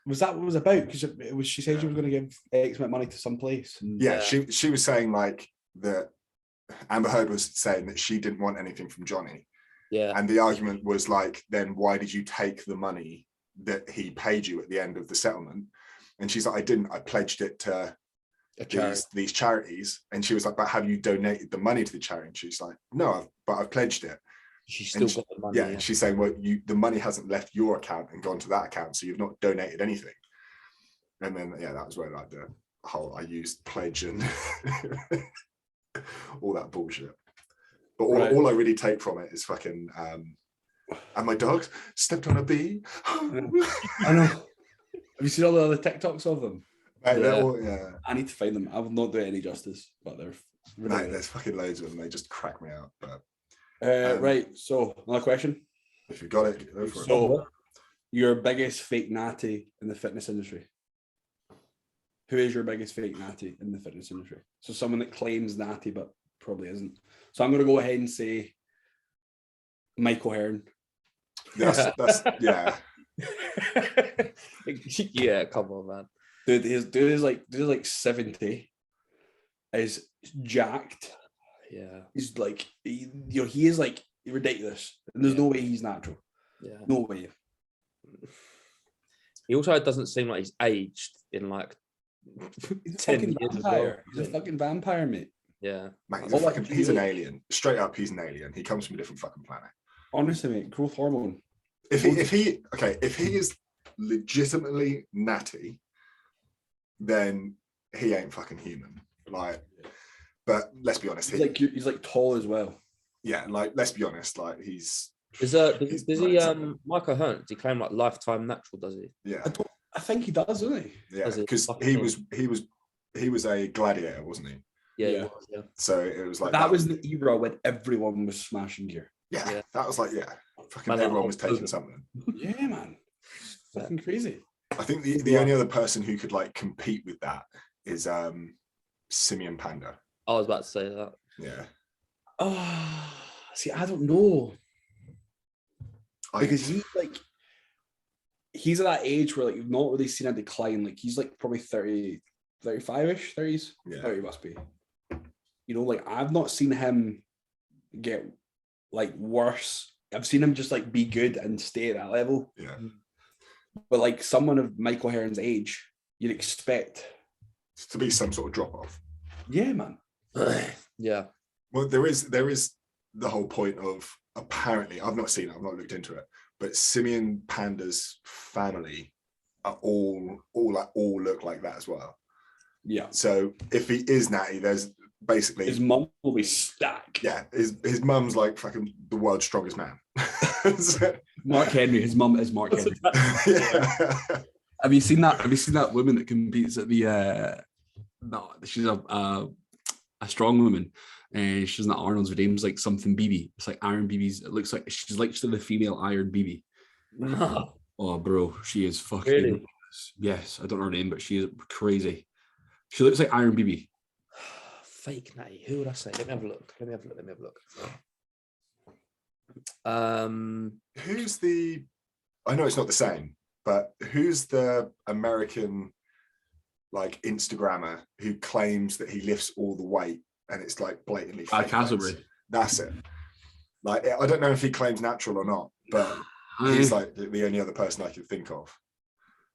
was that what it was about? Because it was, she said she was going to give X amount of money to some place. Yeah, she was saying like that. Amber Heard was saying that she didn't want anything from Johnny. Yeah, and the argument was like, then why did you take the money that he paid you at the end of the settlement? And she's like, I didn't. I pledged it to these charities. And she was like, but have you donated the money to the charity? And she's like, no, but I've pledged it. She's still got the money. Yeah, and she's saying, well, the money hasn't left your account and gone to that account, so you've not donated anything. And then that was where like the whole I used pledge and all that bullshit. But all I really take from it is fucking and my dog stepped on a bee. I know. Have you seen all the other TikToks of them? Yeah. I need to find them. I will not do it any justice, but they're really there's fucking loads of them. They just crack me out. But right. So another question. If you got it, go for it. So your biggest fake natty in the fitness industry. Who is your biggest fake natty in the fitness industry? So someone that claims natty but probably isn't. So I'm going to go ahead and say Michael Hearn. That's yeah. Yeah, come on, man. Dude is like 70. Is jacked. Yeah. He's like he is like ridiculous. And there's no way he's natural. Yeah. No way. He also doesn't seem like he's aged in like he's 10 years as well. He's a fucking vampire, mate. Yeah. Mate, he's an alien. Straight up, he's an alien. He comes from a different fucking planet. Honestly, mate, growth hormone. If he is legitimately natty, then he ain't fucking human. Like, but let's be honest, he's like tall as well. Yeah, like let's be honest, like he's. Does he Michael Hearn? Does he claim like lifetime natural? Does he? Yeah, I think he does, doesn't he? Yeah, because he was a gladiator, wasn't he? Yeah, Yeah. it was, yeah. So it was like that was the era when everyone was smashing gear. yeah, Yeah. that was like fucking Man, everyone was that whole taking something. Yeah, man. Fucking crazy. I think the only other person who could like compete with that is Simeon Panda. I was about to say that. Yeah. Oh, see, I don't know. Because he's at that age where like you've not really seen a decline. Like he's like probably 30, 35-ish, 30s. Yeah. 30 must be. You know, like I've not seen him get like worse. I've seen him just like be good and stay at that level. Yeah. But like someone of Michael Heron's age, you'd expect to be some sort of drop off. Yeah, man. Yeah. Well, there is the whole point of, apparently, I've not seen it, I've not looked into it, but Simeon Panda's family are all look like that as well. Yeah. So if he is natty, there's basically his mum will be stacked. Yeah, his mum's like fucking the world's strongest man. Mark Henry, his mum is Mark Henry. Yeah. Have you seen that? Have you seen that woman that competes at the? No, she's a strong woman, and she's not Arnold's. Her name's like something BB. It's like Iron BB's. It looks like she's like the female Iron BB. No. Oh, bro, she is fucking. Really? Yes, I don't know her name, but she is crazy. She looks like Iron BB. Fake natty. Who would I say? Let me have a look. Who's the? I know it's not the same, but who's the American like Instagrammer who claims that he lifts all the weight and it's like blatantly fake Castleberry. weights? That's it. Like I don't know if he claims natural or not, but he's like the only other person I can think of.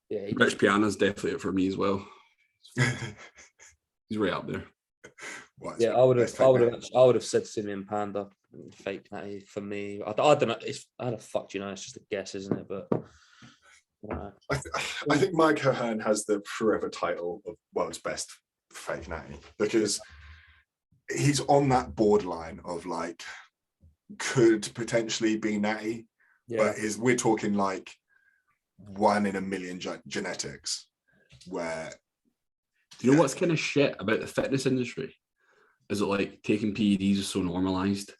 Yeah, Rich Piana's definitely it for me as well. He's right up there. What, yeah, I would have said Simeon Panda. Fake natty for me. I don't know. How the fuck do you know? It's just a guess, isn't it? But I think Mike Ahern has the forever title of world's best fake natty because he's on that borderline of like could potentially be natty, but we're talking like 1 in a million genetics. Where you know what's kind of shit about the fitness industry is it like taking PEDs is so normalized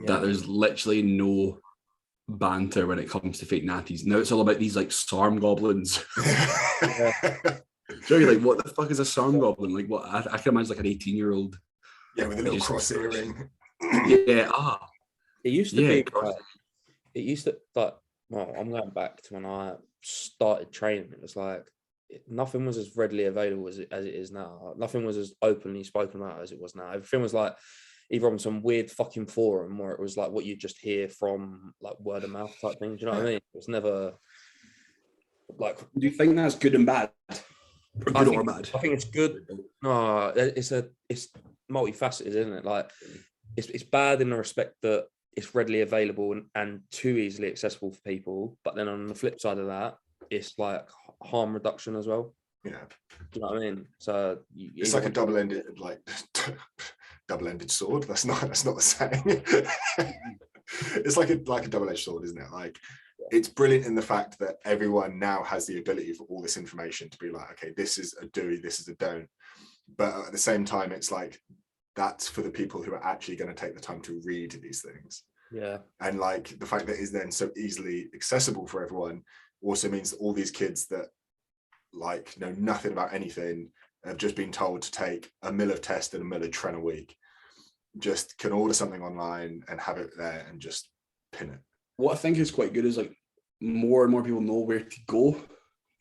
that there's literally no banter when it comes to fake natties. Now it's all about these like SARM goblins. So you're like, what the fuck is a SARM goblin? Like what? I can imagine like an 18-year-old. Yeah, with a little cross earring. Yeah. It used to be. It used to like. Well, I'm going back to when I started training. It was like nothing was as readily available as it is now. Nothing was as openly spoken about as it was now. Everything was like either on some weird fucking forum where it was like what you just hear from like word of mouth type thing. Do you know what I mean? It was never like. Do you think that's good and bad? Or good or bad? I think it's good. No, it's multifaceted, isn't it? Like it's bad in the respect that it's readily available and too easily accessible for people. But then on the flip side of that, it's like harm reduction as well. Yeah. Do you know what I mean? So it's like a double-ended sword. That's not the saying. It's like a double-edged sword, isn't it? Like it's brilliant in the fact that everyone now has the ability for all this information to be like, okay, this is a do, this is a don't. But at the same time, it's like that's for the people who are actually going to take the time to read these things. Yeah. And like the fact that it's then so easily accessible for everyone also means that all these kids that like know nothing about anything have just been told to take a mil of test and a mil of tren a week, just can order something online and have it there and just pin it. What I think is quite good is like more and more people know where to go.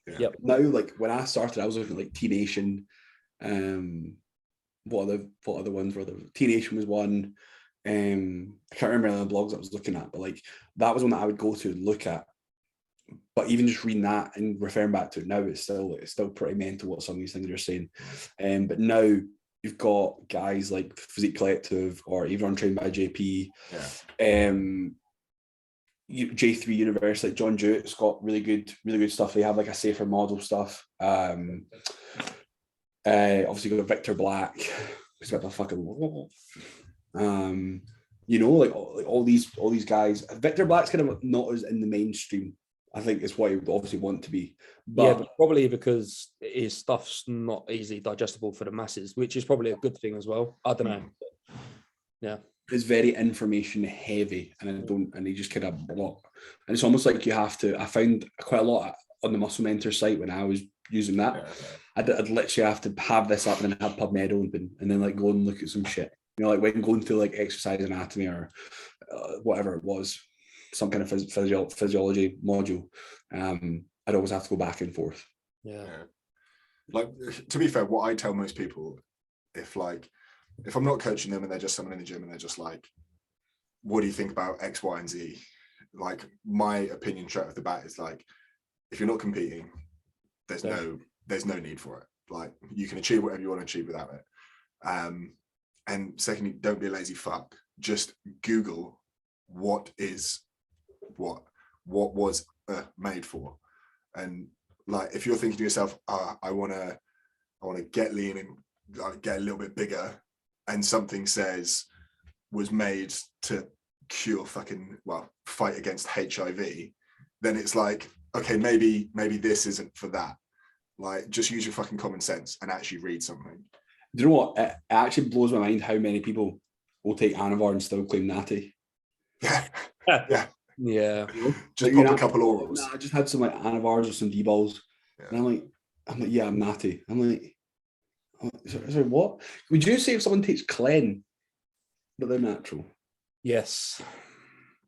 Yeah. Yep. Now, like when I started, I was looking at like T-Nation. What other ones were there? T-Nation was one. I can't remember any of the blogs I was looking at, but like that was one that I would go to and look at. But even just reading that and referring back to it now, it's still pretty mental what some of these things are saying. But now you've got guys like Physique Collective or even Untrained by JP. Yeah. J3 Universe, like John Jewett's got really good stuff. They have like a safer model stuff. Obviously got Victor Black, who's got the fucking you know, like all these guys. Victor Black's kind of not as in the mainstream I think it's what he would obviously want to be. Yeah, But but probably because his stuff's not easily digestible for the masses, which is probably a good thing as well. I don't know. Yeah. it's very information heavy, and he just kind of block. And it's almost like you have to. I found quite a lot on the Muscle Mentor site when I was using that. Yeah. I'd literally have to have this up and then have PubMed open and then like go and look at some shit. You know, like when going through like exercise anatomy or whatever it was, some kind of physiology module. I'd always have to go back and forth. Yeah. Like, to be fair, what I tell most people, if I'm not coaching them and they're just someone in the gym and they're just like, what do you think about X, Y, and Z? Like, my opinion straight off the bat is like, if you're not competing, there's no need for it. Like, you can achieve whatever you want to achieve without it. And secondly, don't be a lazy fuck. Just Google what was made for. And like, if you're thinking to yourself, I want to get lean and get a little bit bigger, and something says was made to cure fight against HIV, then it's like, okay, maybe this isn't for that. Like, just use your fucking common sense and actually read something. Do you know what? It actually blows my mind how many people will take Anavar and still claim natty. Yeah. Yeah. Just like, pop a couple orals. I just had some like Anavars or some D-balls. Yeah. And I'm like, yeah, I'm natty. I'm like, sorry, what? Would you say if someone takes Clen, that they're natural? Yes.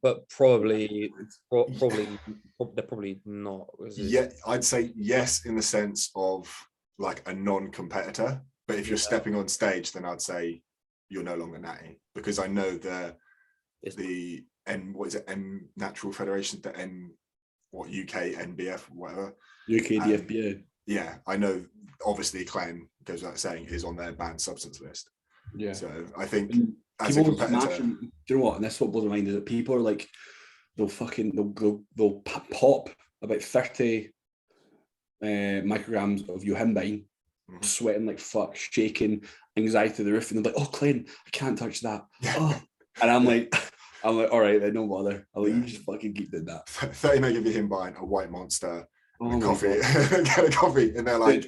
But probably they're probably not. Yeah, I'd say yes in the sense of like a non-competitor. But if you're stepping on stage, then I'd say you're no longer natty, because I know the M Natural Federation, the UK NBF, whatever. UK DFBA. Yeah, I know. Obviously, Clen, goes without saying, is on their banned substance list. Yeah. So I think as a competitor, do you know what? And this is what blows my mind is that people are like, they'll pop about 30 micrograms of yohimbine, sweating like fuck, shaking, anxiety to the roof, and they're like, "Oh, Clen, I can't touch that." Oh. And I'm like, all right, then don't bother. I'll let you just fucking keep doing that. 30 meg of yohimbine, a White Monster, and coffee, get a coffee, and they're like,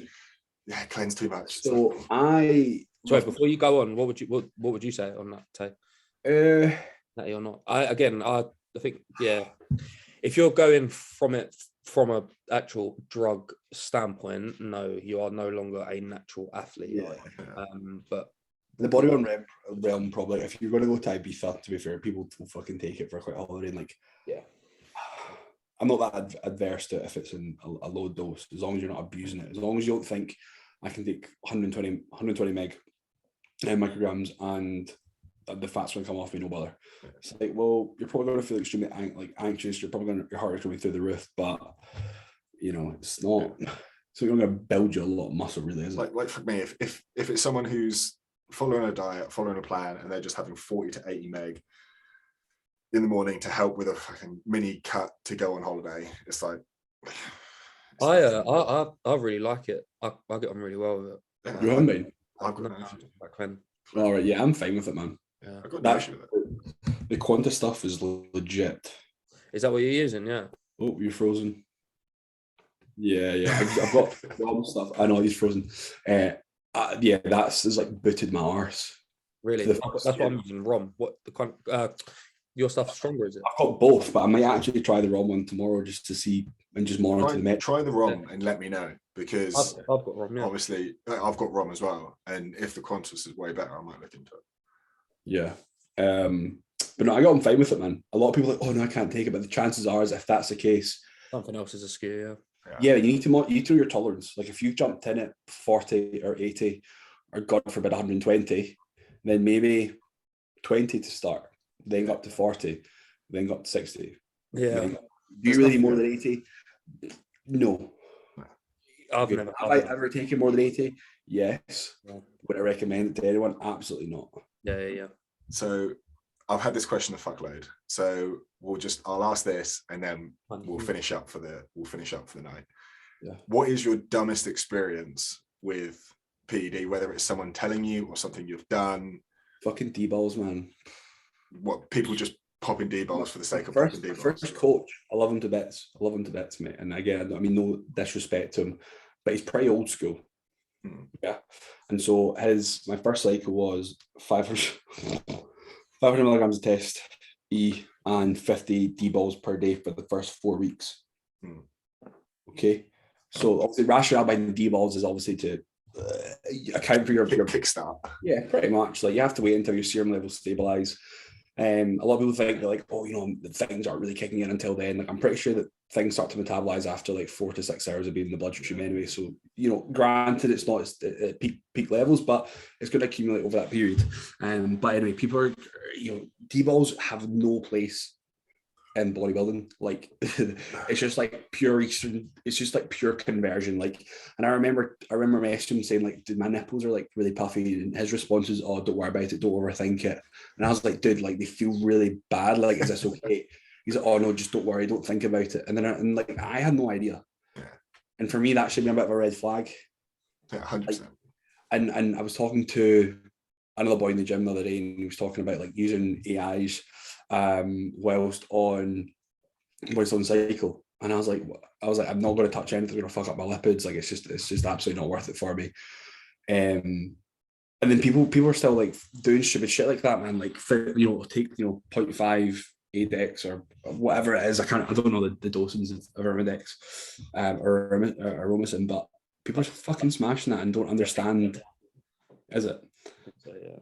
yeah, Clen's too much. So sorry, before you go on, what would you say on that, Tay? Natty or not? I think, yeah, if you're going from an actual drug standpoint, no, you are no longer a natural athlete. Yeah. But the bodybuilding realm, probably, if you're going to go to Ibiza, to be fair, people will fucking take it for quite a holiday. And like, yeah, I'm not that adverse to it if it's in a low dose, as long as you're not abusing it. As long as you don't think I can take 120 meg micrograms and the fat's going to come off me, no bother. It's like, well, you're probably going to feel extremely anxious. Your heart is going to be through the roof, but you know, it's not. So you're going to build you a lot of muscle, really, isn't it? Like for me, if it's someone who's following a diet, following a plan, and they're just having 40 to 80 meg in the morning to help with a fucking mini cut to go on holiday, it's like, I really like it. I get on really well with it. You haven't been? I've got no issue. All right, yeah, I'm fine with it, man. Yeah, I've got no issue with it. The Quanta stuff is legit. Is that what you're using? Yeah. Oh, you're frozen. Yeah. I've got Rom stuff. I know he's frozen. Yeah, that's like booted my arse. Really? That's what I'm using. Rom. What your stuff's stronger, is it? I've got both, but I might actually try the Rom one tomorrow just to see and just monitor the met. Try the Rom and let me know, because I've got Rom. Yeah. Obviously, I've got Rom as well, and if the Qantas is way better, I might look into it. Yeah. But no, I got on fine with it, man. A lot of people are like, oh no, I can't take it, but the chances are, is if that's the case, something else is askew. Yeah, you need to know your tolerance. Like if you jumped in at 40 or 80, or God forbid 120, then maybe 20 to start, then go up to 40, then go up to 60. Yeah. Do you really need more than 80? No. Have I ever taken more than 80? Yes. Yeah. Would I recommend it to anyone? Absolutely not. Yeah. So I've had this question a fuckload. So I'll ask this, and then we'll finish up for the night. Yeah. What is your dumbest experience with PED, whether it's someone telling you or something you've done? Fucking D-balls, man. What, people just popping D-balls for the sake of first, popping D-balls. first coach, I love him to bits. I love him to bits, mate. And again, I mean, no disrespect to him, but he's pretty old school. Yeah. And so my first cycle was 500 milligrams of test E and 50 D-balls per day for the first 4 weeks. Okay. So obviously rationale behind the D-balls is obviously to account for your kickstart. Yeah, pretty much. Like you have to wait until your serum levels stabilize. A lot of people think they're like, oh, you know, things aren't really kicking in until then. Like I'm pretty sure that things start to metabolize after like 4 to 6 hours of being in the bloodstream anyway. So, you know, granted it's not at peak levels, but it's going to accumulate over that period. But anyway, people are, you know, D-balls have no place in bodybuilding. Like it's just like pure Eastern, it's just like pure conversion. Like, and I remember messaging him saying like, dude, my nipples are like really puffy, and his response is, oh, don't worry about it, don't overthink it. And I was like, dude, like they feel really bad, like is this okay? He's like, oh no, just don't worry, don't think about it. And then like I had no idea. And for me that should be a bit of a red flag. 100%. Like, and I was talking to another boy in the gym the other day, and he was talking about like using AIs whilst on cycle, and I was like I'm not going to touch anything, going to fuck up my lipids, like it's just absolutely not worth it for me. And then people are still like doing stupid shit like that, man, like you know, take, you know, 0.5 Adex or whatever it is. I don't know the dosings of Arimidex or Aromacin, but people are fucking smashing that and don't understand. Is it? So, yeah.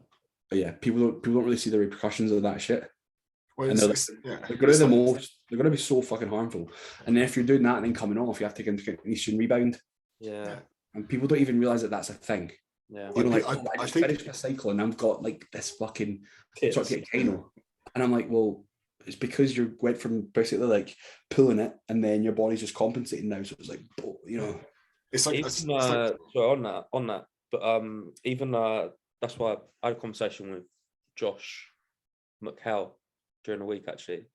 But yeah, people don't really see the repercussions of that shit. Well, and they're going to be so fucking harmful. And then if you're doing that and then coming off, you have to take into account Eastern rebound. Yeah. And people don't even realize that that's a thing. Yeah. You know, like, I just finished my cycle and I've got like this fucking sort of kino. And I'm like, well, it's because you went from basically like pulling it and then your body's just compensating now. So it's like, you know. It's like, even, it's like so on that, but even that's why I had a conversation with Josh McHale during the week actually.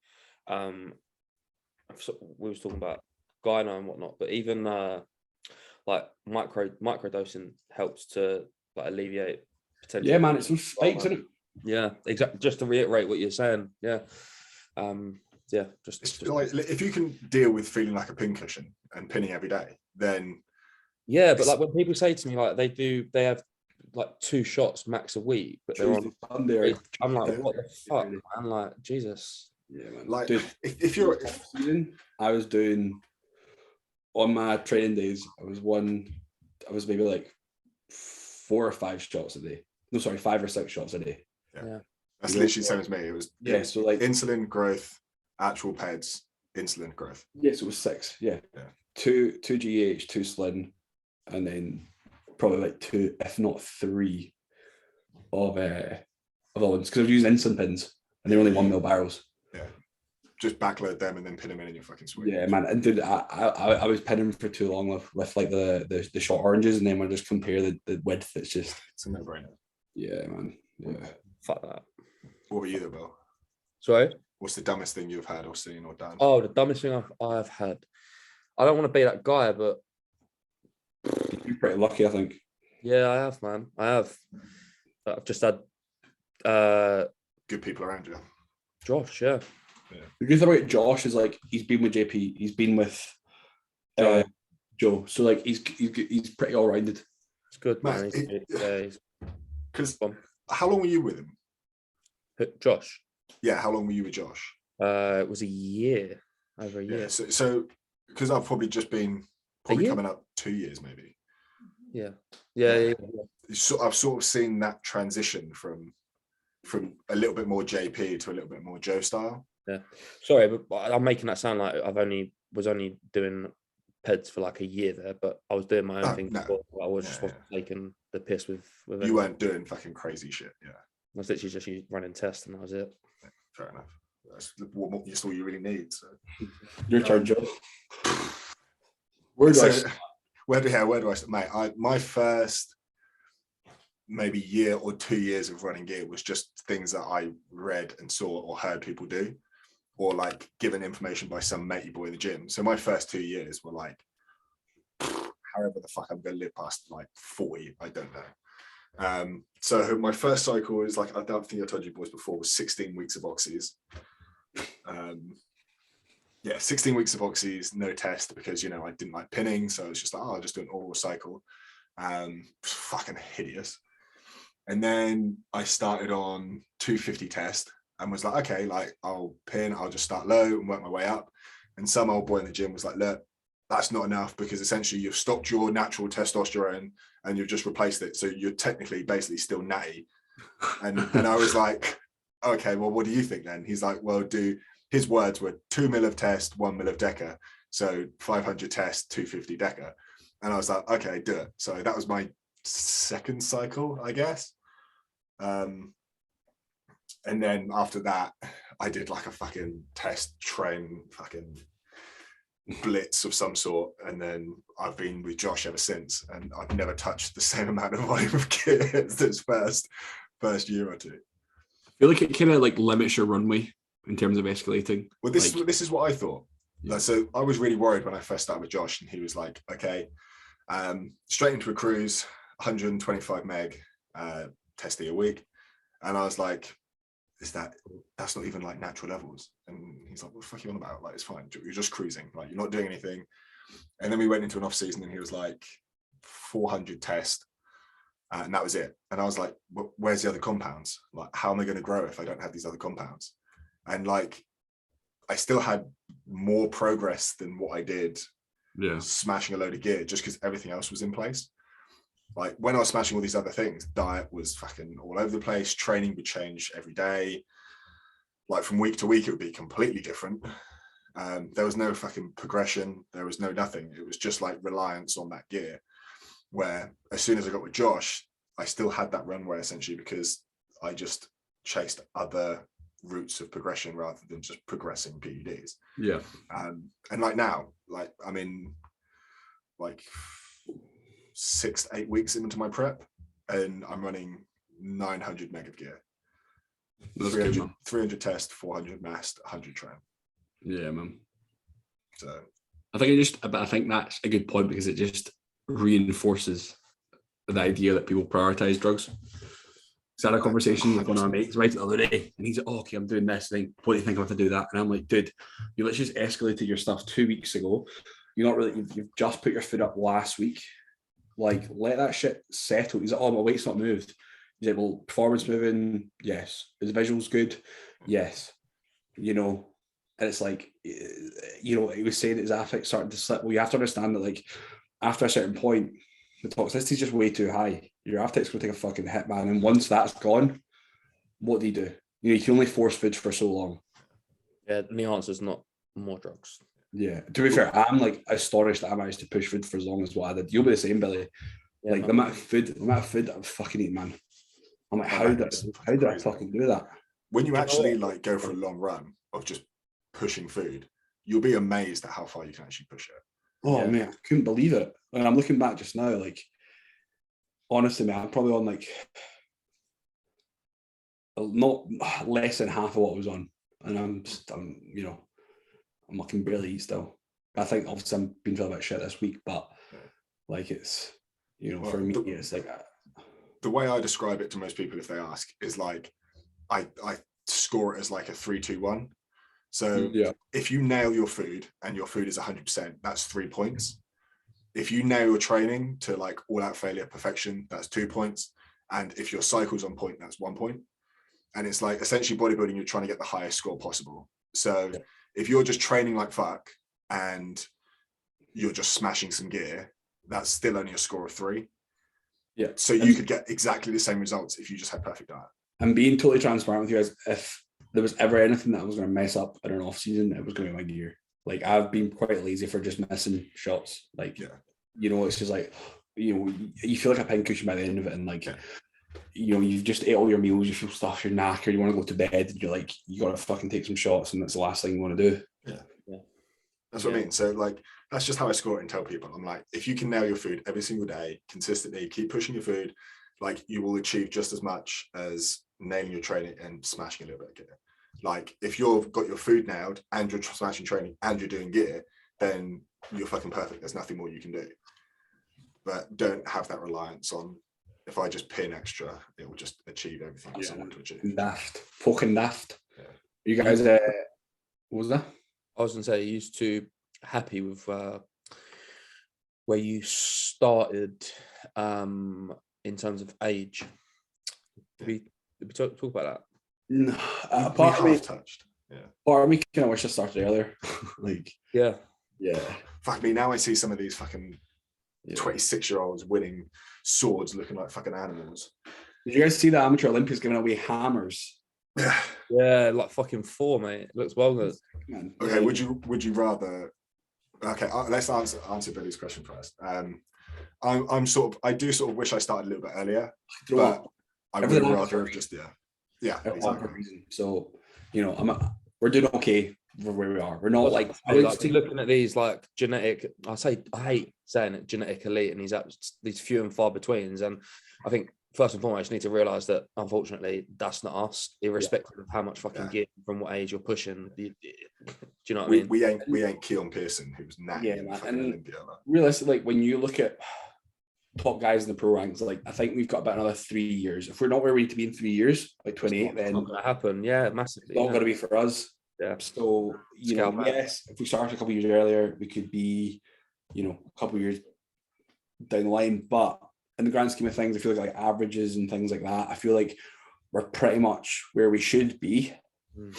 We was talking about gyno and whatnot, but even like microdosing helps to like alleviate potential. Yeah, man, it's those spikes, isn't it? Yeah, exactly. Just to reiterate what you're saying, yeah. Just like if you can deal with feeling like a pincushion and pinning every day, then yeah. But like when people say to me like they have like 2 shots max a week, but they're on Sunday. I'm like, what the fuck? I'm like, Jesus. Yeah, man. Like, dude, if you're I was doing on my training days, I was maybe like 4 or 5 shots a day. No, sorry, 5 or 6 shots a day. Yeah. That's literally the same as me. It was so like insulin growth, actual peds, insulin growth. Yes, it was 6. Yeah. 2 GH, 2 Slin, and then probably like 2, if not 3, of ones, because I've used insulin pins and they're only 1 mil barrels. Yeah, just backload them and then pin them in your fucking sweet. Yeah, man. And dude, I was pinning for too long with like the short oranges, and then when I just compare the width, it's a no-brainer. Yeah, man. Yeah. Fuck that. What were you though, Bill? Sorry? What's the dumbest thing you've had or seen or done? Oh, the dumbest thing I've had. I don't want to be that guy, but you're pretty lucky, I think. Yeah, I have, man. I have. I've just had good people around you. Josh, yeah. The good thing about Josh is like he's been with JP, he's been with Joe. So like he's pretty all rounded. It's good, man. Because how long were you with him? Josh. Yeah, how long were you with Josh? It was a year, over a year. Yeah, so because I've probably just been coming up 2 years, maybe. Yeah. So I've sort of seen that transition from a little bit more JP to a little bit more Joe style. Yeah, sorry, but I'm making that sound like I was only doing peds for like a year there, but I was doing my own thing before. I was just taking the piss with you weren't doing fucking crazy shit. Yeah, I was literally just running tests, and that was it. Yeah, fair enough. That's all you really need. So your turn, Joe. Where do I start, mate? My first maybe year or 2 years of running gear was just things that I read and saw or heard people do, or like given information by some matey boy in the gym. So my first 2 years were like, however the fuck I'm going to live past like 40, I don't know. So my first cycle is like, I don't think I told you boys before, was 16 weeks of oxys. Yeah, 16 weeks of oxys, no test because, I didn't like pinning. So it's just like, I'll just do an oral cycle. Fucking hideous. And then I started on 250 test and was like, okay, like I'll pin, I'll just start low and work my way up. And some old boy in the gym was like, look, that's not enough because essentially you've stopped your natural testosterone and you've just replaced it. So you're technically basically still natty. And I was like, okay, well, what do you think then? He's like, well, his words were 2 mil of test, 1 mil of DECA. So 500 test, 250 DECA. And I was like, okay, do it. So that was my second cycle, I guess. And then after that, I did like a fucking test train, fucking blitz of some sort. And then I've been with Josh ever since. And I've never touched the same amount of volume of gear as this first year or two. I feel like it kind of like limits your runway in terms of escalating. Well, this is what I thought. Yeah. So I was really worried when I first started with Josh, and he was like, okay, straight into a cruise, 125 meg testing a week. And I was like, that's not even like natural levels. And he's like, what the fuck are you on about? Like, it's fine. You're just cruising. Like, you're not doing anything. And then we went into an off season and he was like 400 test. And that was it. And I was like, where's the other compounds? Like, how am I going to grow if I don't have these other compounds? And like, I still had more progress than what I did smashing a load of gear just because everything else was in place. Like when I was smashing all these other things, diet was fucking all over the place. Training would change every day. Like from week to week, it would be completely different. There was no fucking progression. There was no nothing. It was just like reliance on that gear. Where as soon as I got with Josh, I still had that runway essentially because I just chased other routes of progression rather than just progressing PEDs. Yeah. And like now, like I'm in like 6 to 8 weeks into my prep and I'm running 900 meg of gear. 300 test, 400 mast, 100 train. Yeah, man. So I think that's a good point because it just reinforces the idea that people prioritize drugs. So I had a conversation with one of my mates right the other day, and he's like, oh, okay, I'm doing this thing. What do you think I'm going to do that? And I'm like, dude, you literally just escalated your stuff 2 weeks ago. You're not really, you've just put your foot up last week. Like, let that shit settle. He's like, oh, my weight's not moved. He's like, well, performance moving, yes. Is visuals good? Yes. And it's like, he was saying his affect starting to slip. Well, you have to understand that, like, after a certain point, the toxicity is just way too high. Your appetite's going to take a fucking hit, man. And once that's gone, what do? You can only force food for so long. Yeah, the answer is not more drugs. Yeah. To be fair, I'm like astonished that I managed to push food for as long as what I did. You'll be the same, Billy. Yeah, like the amount of food I'm fucking eating, man. I'm like, how did I fucking do that? When you actually like go for a long run of just pushing food, you'll be amazed at how far you can actually push it. Oh man, I couldn't believe it. And I'm looking back just now, like honestly, man, I'm probably on like not less than half of what I was on, and I'm looking barely eat still. I think obviously I've been feeling a bit shit this week, but like it's for me it's like the way I describe it to most people if they ask is like I score it as like a 3-2-1. So if you nail your food and your food is 100%, that's 3 points. If you nail your training to like all out failure perfection, that's 2 points. And if your cycle's on point, that's 1 point. And it's like essentially bodybuilding, you're trying to get the highest score possible. So if you're just training like fuck and you're just smashing some gear, that's still only a score of 3. Yeah. So you could get exactly the same results if you just had perfect diet. I'm being totally transparent with you guys. If there was ever anything that I was going to mess up in an off season, it was going to be my gear. Like I've been quite lazy for just missing shots. Like, it's just like, you feel like a pincushion by the end of it. And like, you've just ate all your meals, you feel stuffed, you're knackered, you want to go to bed, and you're like, you got to fucking take some shots. And that's the last thing you want to do. Yeah. That's what I mean. So like, that's just how I score it and tell people. I'm like, if you can nail your food every single day, consistently, keep pushing your food, like you will achieve just as much as nailing your training and smashing a little bit of gear. Like if you've got your food nailed and you're smashing training and you're doing gear, then you're fucking perfect. There's nothing more you can do. But don't have that reliance on, if I just pin extra, it will just achieve everything else I want to achieve. Daft. Fucking daft. Yeah. You guys, What was that? I was gonna say, are you too happy with where you started in terms of age? Did we talk about that? No, We part of me, half touched. Yeah. part of me kind of wish I started earlier. Like, Yeah. yeah, Fuck me. Now I see some of these fucking yeah. 26-year-olds winning swords looking like fucking animals. Did you guys see the Amateur Olympics giving away hammers? Yeah, like fucking 4, mate. It looks well good. Man, Okay, would you rather? Okay, let's answer Billy's question first. I do sort of wish I started a little bit earlier, You know but what? I would Everything have happens for rather a have just yeah, All exactly. for a reason. So, you know, we're doing okay for where we are. We're not like I Like, would say, looking at these like genetic, I hate saying it, genetic elite, and these few and far betweens. And I think first and foremost, you need to realise that unfortunately that's not us, irrespective of how much fucking gear from what age you're pushing. Do you know what I mean? We ain't Keon Pearson, who was natty Yeah, in man, fucking and- Olympia. Like. realistically, like when you look at top guys in the pro ranks, like I think we've got about another 3 years. If we're not where we need to be in 3 years, like 28, It's then It's not going to happen. Yeah, massively. it's not yeah. going to be for us. Yeah. So, you Scale know, back. yes, if we started a couple of years earlier, we could be, you know, a couple of years down the line. But in the grand scheme of things, I feel like averages and things like that, I feel like we're pretty much where we should be Mm.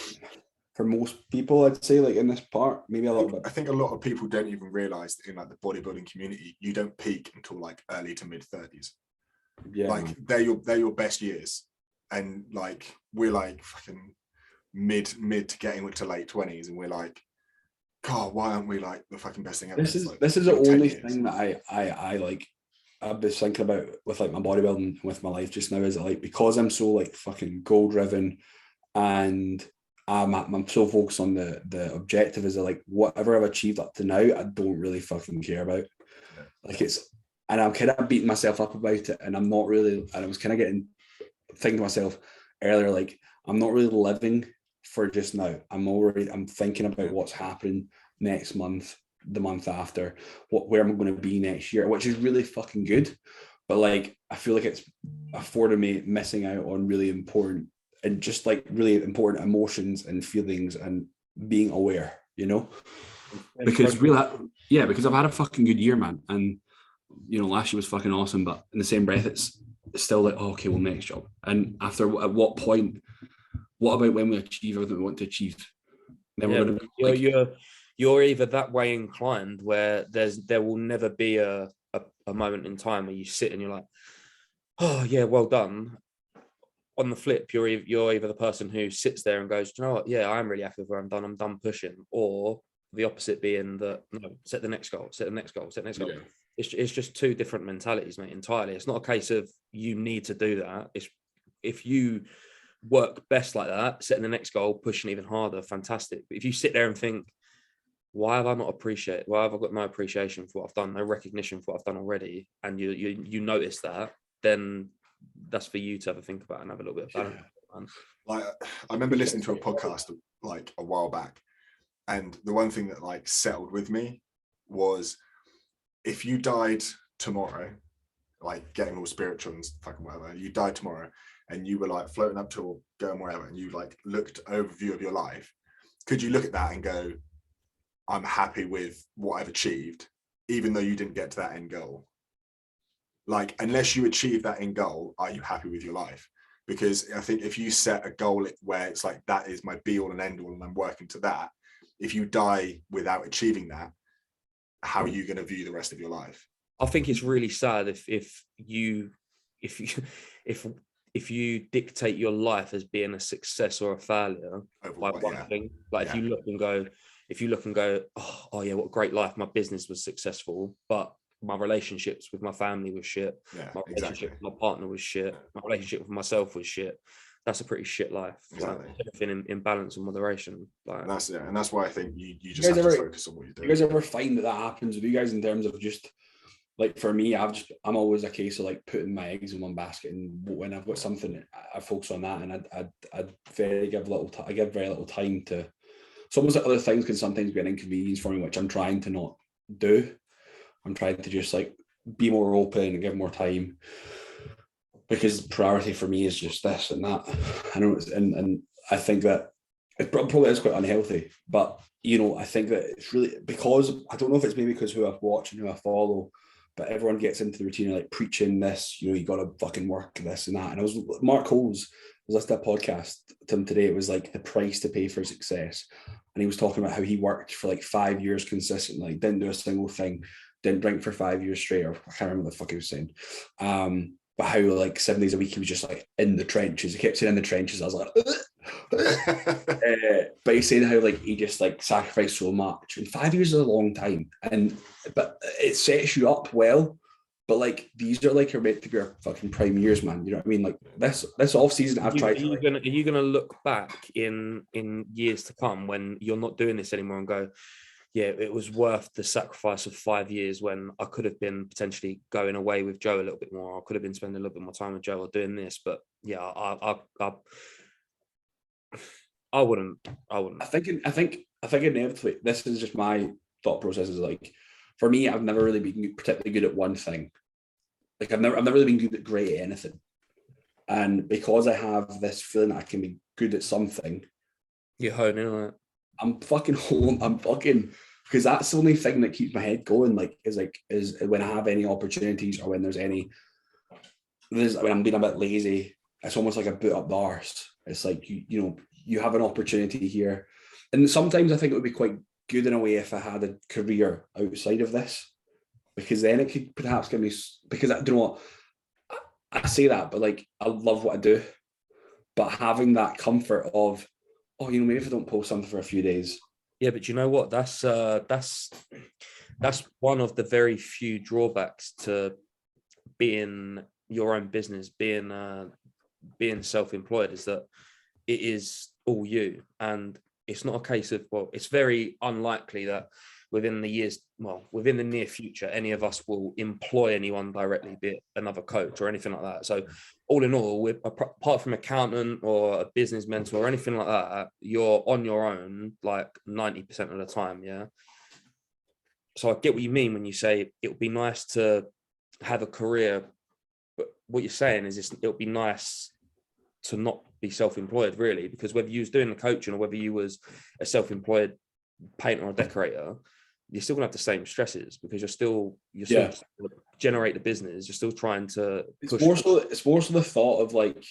for most people, I'd say, like in this part, maybe a little bit. I think a lot of people don't even realize that in like the bodybuilding community, you don't peak until like early to mid 30s. Yeah, Like man. they're your best years, and like we're like fucking mid to getting to late 20s, and we're like, God, why aren't we like the fucking best thing ever? This It's is like, this is the we're 10 only years. thing that I like. I've been thinking about with like my bodybuilding and with my life just now is that like because I'm so like fucking goal driven, and I'm so focused on the objective is that like whatever I've achieved up to now, I don't really fucking care about. Yeah. Like it's, and I'm kind of beating myself up about it, and I'm not really. And I was kind of thinking to myself earlier, like I'm not really living for just now. I'm thinking about what's happening next month, the month after, where I'm going to be next year, which is really fucking good. But like, I feel like it's afforded me missing out on really important and just like really important emotions and feelings and being aware, you know? Because because I've had a fucking good year, man. And you know, last year was fucking awesome, but in the same breath, it's still like, oh, okay, well, next job. And after at what point, what about when we achieve everything we want to achieve? Then we're going to be like, you're either that way inclined where there will never be a moment in time where you sit and you're like, oh yeah, well done. On the flip, you're either the person who sits there and goes, do you know what? Yeah, I'm really happy with where I'm done pushing. Or the opposite being that, no, set the next goal, set the next goal, set the next goal. Yeah. It's just two different mentalities, mate, entirely. It's not a case of you need to do that. It's if you work best like that, setting the next goal, pushing even harder, fantastic. But if you sit there and think, why have I got no appreciation for what I've done, no recognition for what I've done already, and you notice that, then that's for you to have a think about and have a little bit of balance. Like I remember listening to a podcast like a while back, and the one thing that like settled with me was if you died tomorrow, like getting all spiritual and fucking whatever, you died tomorrow and you were like floating up to or going wherever, and you like looked overview of your life, could you look at that and go, I'm happy with what I've achieved, even though you didn't get to that end goal? Like, unless you achieve that end goal, are you happy with your life? Because I think if you set a goal where it's like, that is my be all and end all, and I'm working to that, if you die without achieving that, how are you going to view the rest of your life? I think it's really sad if you dictate your life as being a success or a failure by one thing. Like if you look and go, oh yeah, what a great life. My business was successful, but my relationships with my family was shit. Yeah, My relationship with my partner was shit. My relationship with myself was shit. That's a pretty shit life. Exactly. Like, everything in balance and moderation. Like, and that's why I think you just have to focus on what you're doing. You guys ever find that happens with you guys in terms of just like, for me, I'm always a case of like putting my eggs in one basket, and when I've got something, I focus on that, and I give very little time to. It's almost like other things can sometimes be an inconvenience for me, which I'm trying to not do. I'm trying to just like be more open and give more time, because priority for me is just this and that. I know and I think that it probably is quite unhealthy, but you know, I think that it's really because I don't know if it's maybe because who I watch and who I follow, but everyone gets into the routine of like preaching this, you know, you got to fucking work this and that. And I was Mark Holes was listening to a podcast to him today. It was like the price to pay for success, and he was talking about how he worked for like 5 years consistently, didn't do a single thing, didn't drink for 5 years straight, or I can't remember what the fuck he was saying. But how like 7 days a week he was just like in the trenches. He kept saying in the trenches. I was like, but he's saying how like he just like sacrificed so much. And 5 years is a long time, but it sets you up well. But like these are like are meant to be our fucking prime years, man. You know what I mean? Like this off season, I've tried. Are you gonna look back in years to come when you're not doing this anymore and go, yeah, it was worth the sacrifice of 5 years when I could have been potentially going away with Joe a little bit more. I could have been spending a little bit more time with Joe or doing this. But yeah, I wouldn't. I think inevitably, this is just my thought process. Is like, for me, I've never really been particularly good at one thing. Like I've never really been good at great at anything. And because I have this feeling that I can be good at something, you're honing on it. I'm fucking because that's the only thing that keeps my head going. Is when I have any opportunities or when when I'm being a bit lazy, it's almost like a boot up the arse. It's like you have an opportunity here, and sometimes I think it would be quite good in a way if I had a career outside of this, because then it could perhaps give me, because I don't know what I say that, but like I love what I do, but having that comfort of, oh, maybe if I don't post something for a few days. Yeah, but you know what? That's one of the very few drawbacks to being your own business, being self-employed, is that it is all you. And it's not a case of, well, it's very unlikely that within the near future, any of us will employ anyone directly, be it another coach or anything like that. So all in all, apart from accountant or a business mentor or anything like that, you're on your own like 90% of the time. Yeah. So I get what you mean when you say it would be nice to have a career, but what you're saying is it would be nice to not be self-employed, really, because whether you was doing the coaching or whether you was a self-employed painter or decorator, you're still gonna have the same stresses, because you're still trying to generate the business. You're still trying to push. It's more so the thought of like,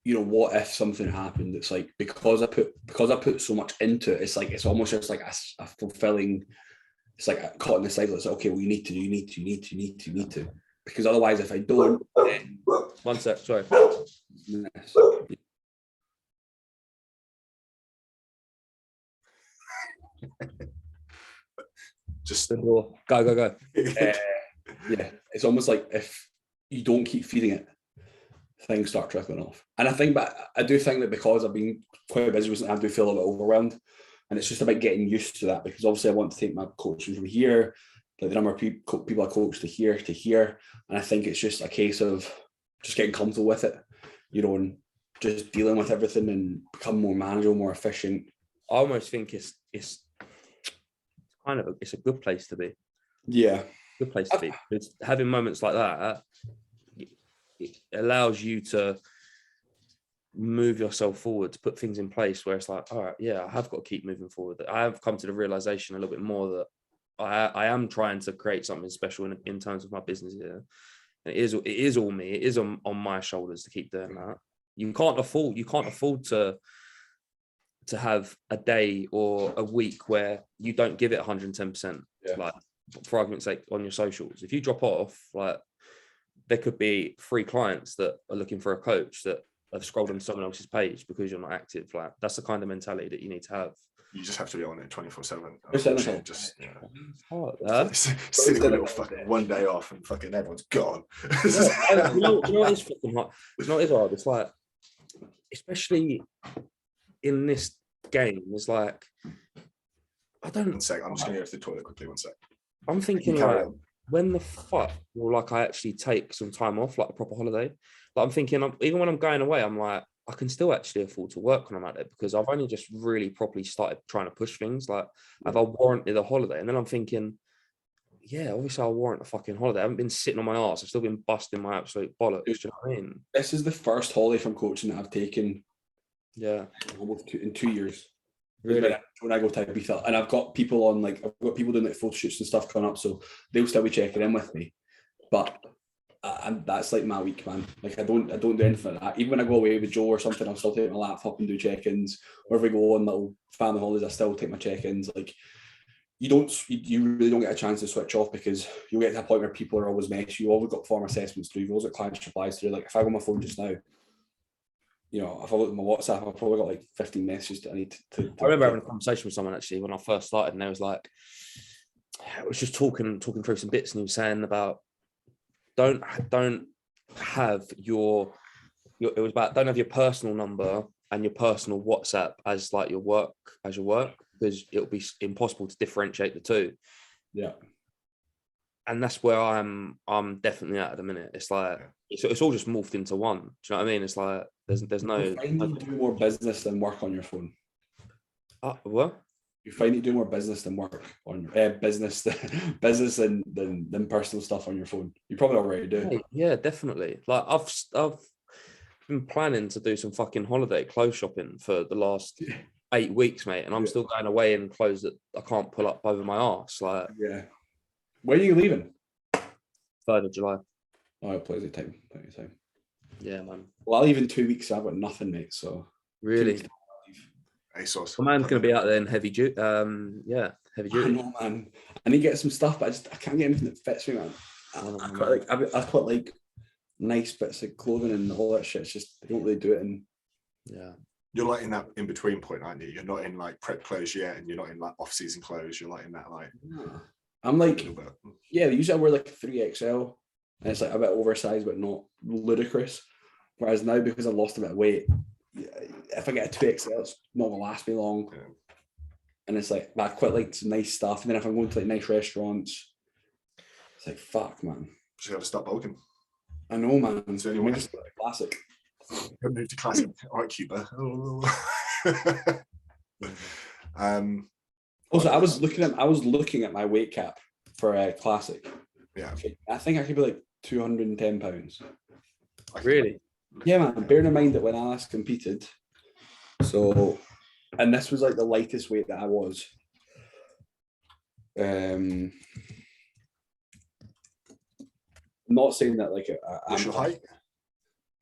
what if something happened? It's like because I put so much into it, it's like it's almost just like a fulfilling. It's like caught in the cycle. It's like, okay, well, you need to, because otherwise, if I don't, then... One sec, sorry. Yes. Just go. Yeah, it's almost like if you don't keep feeding it, things start trickling off. And I do think that because I've been quite busy recently, I do feel a little bit overwhelmed. And it's just about getting used to that, because obviously I want to take my coaching from here, like the number of people I coach to here. And I think it's just a case of just getting comfortable with it, and just dealing with everything and become more manageable, more efficient. I almost think it's a good place to be. Yeah. Good place to be. Because having moments like that, it allows you to move yourself forward, to put things in place where it's like, all right, yeah, I have got to keep moving forward. I have come to the realization a little bit more that I am trying to create something special in terms of my business here. And it is all me. It is on my shoulders to keep doing that. You can't afford to have a day or a week where you don't give it 110%. Yeah. Like, for argument's sake, on your socials, if you drop off, like, there could be 3 clients that are looking for a coach that have scrolled on someone else's page because you're not active. Like, that's the kind of mentality that you need to have. You just have to be on it 24/7. Just it's hard, huh? Silly little fucking one day off and fucking everyone's gone. You know what is fucking hard? It's not as hard. It's like, especially in this game, it's like, I don't. 1 sec. I'm just gonna go to the toilet quickly. 1 sec. I'm thinking like, when the fuck will like I actually take some time off, like a proper holiday? Like, I'm thinking, even when I'm going away, I'm like, I can still actually afford to work when I'm out there, because I've only just really properly started trying to push things. Like, have I warranted a holiday? And then I'm thinking, yeah, obviously I'll warrant a fucking holiday. I haven't been sitting on my arse. I've still been busting my absolute bollocks. Do you know what I mean? This is the first holiday from coaching that I've taken Yeah. almost in 2 years. Really? When I go to Ibiza, and I've got people doing like photo shoots and stuff coming up, so they'll still be checking in with me. But that's like my week, man. Like I don't do anything like that. Even when I go away with Joe or something, I'll still take my laptop and do check-ins. Or if we go on little family holidays, I still take my check-ins. Like you really don't get a chance to switch off, because you'll get to a point where people are always messy. You've always got form assessments to do. You've always got client replies to do. Like if I go on my phone just now, you know, if I look at my WhatsApp, I've probably got like 15 messages that I need to I remember having a conversation with someone actually when I first started, and they was like, I was just talking through some bits, and he was saying about don't have your it was about don't have your personal number and your personal WhatsApp as like your work, because it'll be impossible to differentiate the two. Yeah. And that's where I'm definitely at the minute. It's like it's all just morphed into one. Do you know what I mean? It's like there's no. You find you do more business than work on your phone. What? You find you do more business than work on business than personal stuff on your phone. You probably already do. Yeah, definitely. Like I've been planning to do some fucking holiday clothes shopping for the last 8 weeks, mate, and I'm still going away in clothes that I can't pull up over my arse. Like, yeah. When are you leaving? 3rd of July. Oh, plenty of time. Yeah, man. Well, I'll leave in 2 weeks. So I've got nothing, mate. So really. ASOS. The man's going to be out there in heavy duty. Heavy duty. I know, man. I need to get some stuff, but I can't get anything that fits me, man. I quite like nice bits of clothing and all that shit. It's just I don't really do it. And you're like in that in between point, aren't you? You're not in like prep clothes yet, and you're not in like off season clothes. You're like in that like. I'm like, yeah. Usually I wear like 3XL, and it's like a bit oversized, but not ludicrous. Whereas now, because I lost a bit of weight, if I get a 2XL, it's not gonna last me long. Yeah. And it's like, I quite like some nice stuff. And then if I'm going to like nice restaurants, it's like, fuck, man. Just gotta stop bulking. I know, man. So anyway, just classic. Move to classic. All right, Cuba. Also, I was looking at my weight cap for a classic. Yeah. I think I could be like 210 pounds. Really? Yeah, man. Bearing in mind that when I last competed, and this was like the lightest weight that I was. Not saying that like what's your height?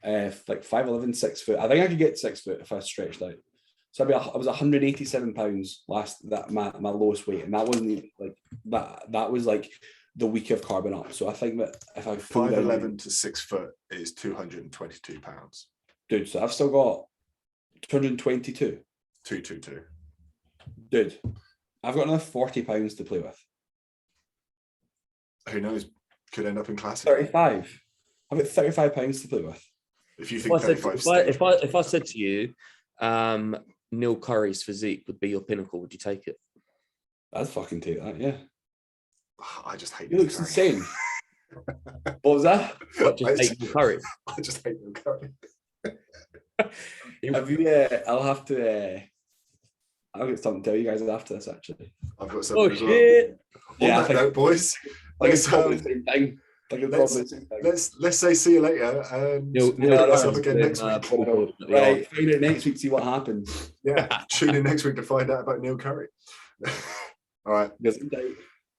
Like 5'11", 6 foot. I think I could get 6 foot if I stretched out. So I was 187 pounds my lowest weight, and that wasn't even like that. That was like the week of carbon up. So I think that if I 5'11" to 6 foot is 222 pounds. Dude, so I've still got 222. 222. Dude, I've got another 40 pounds to play with. Who knows? Could end up in classic. 35. I've got 35 pounds to play with. If you think if I said to you, Neil Curry's physique would be your pinnacle, would you take it? I'd fucking take that, yeah. I just hate He looks insane. What was that? What, just hate Neil Curry? I just hate Neil Curry. Have you? I'll get something to tell you guys after this. Actually, I've got something as well. Shit. Yeah, On that note, boys. Let's say see you later. And up again next week. Right, find it next week. See what happens. Yeah, tune in next week to find out about Neil Curry. All right. Yes.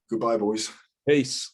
Goodbye, boys. Peace.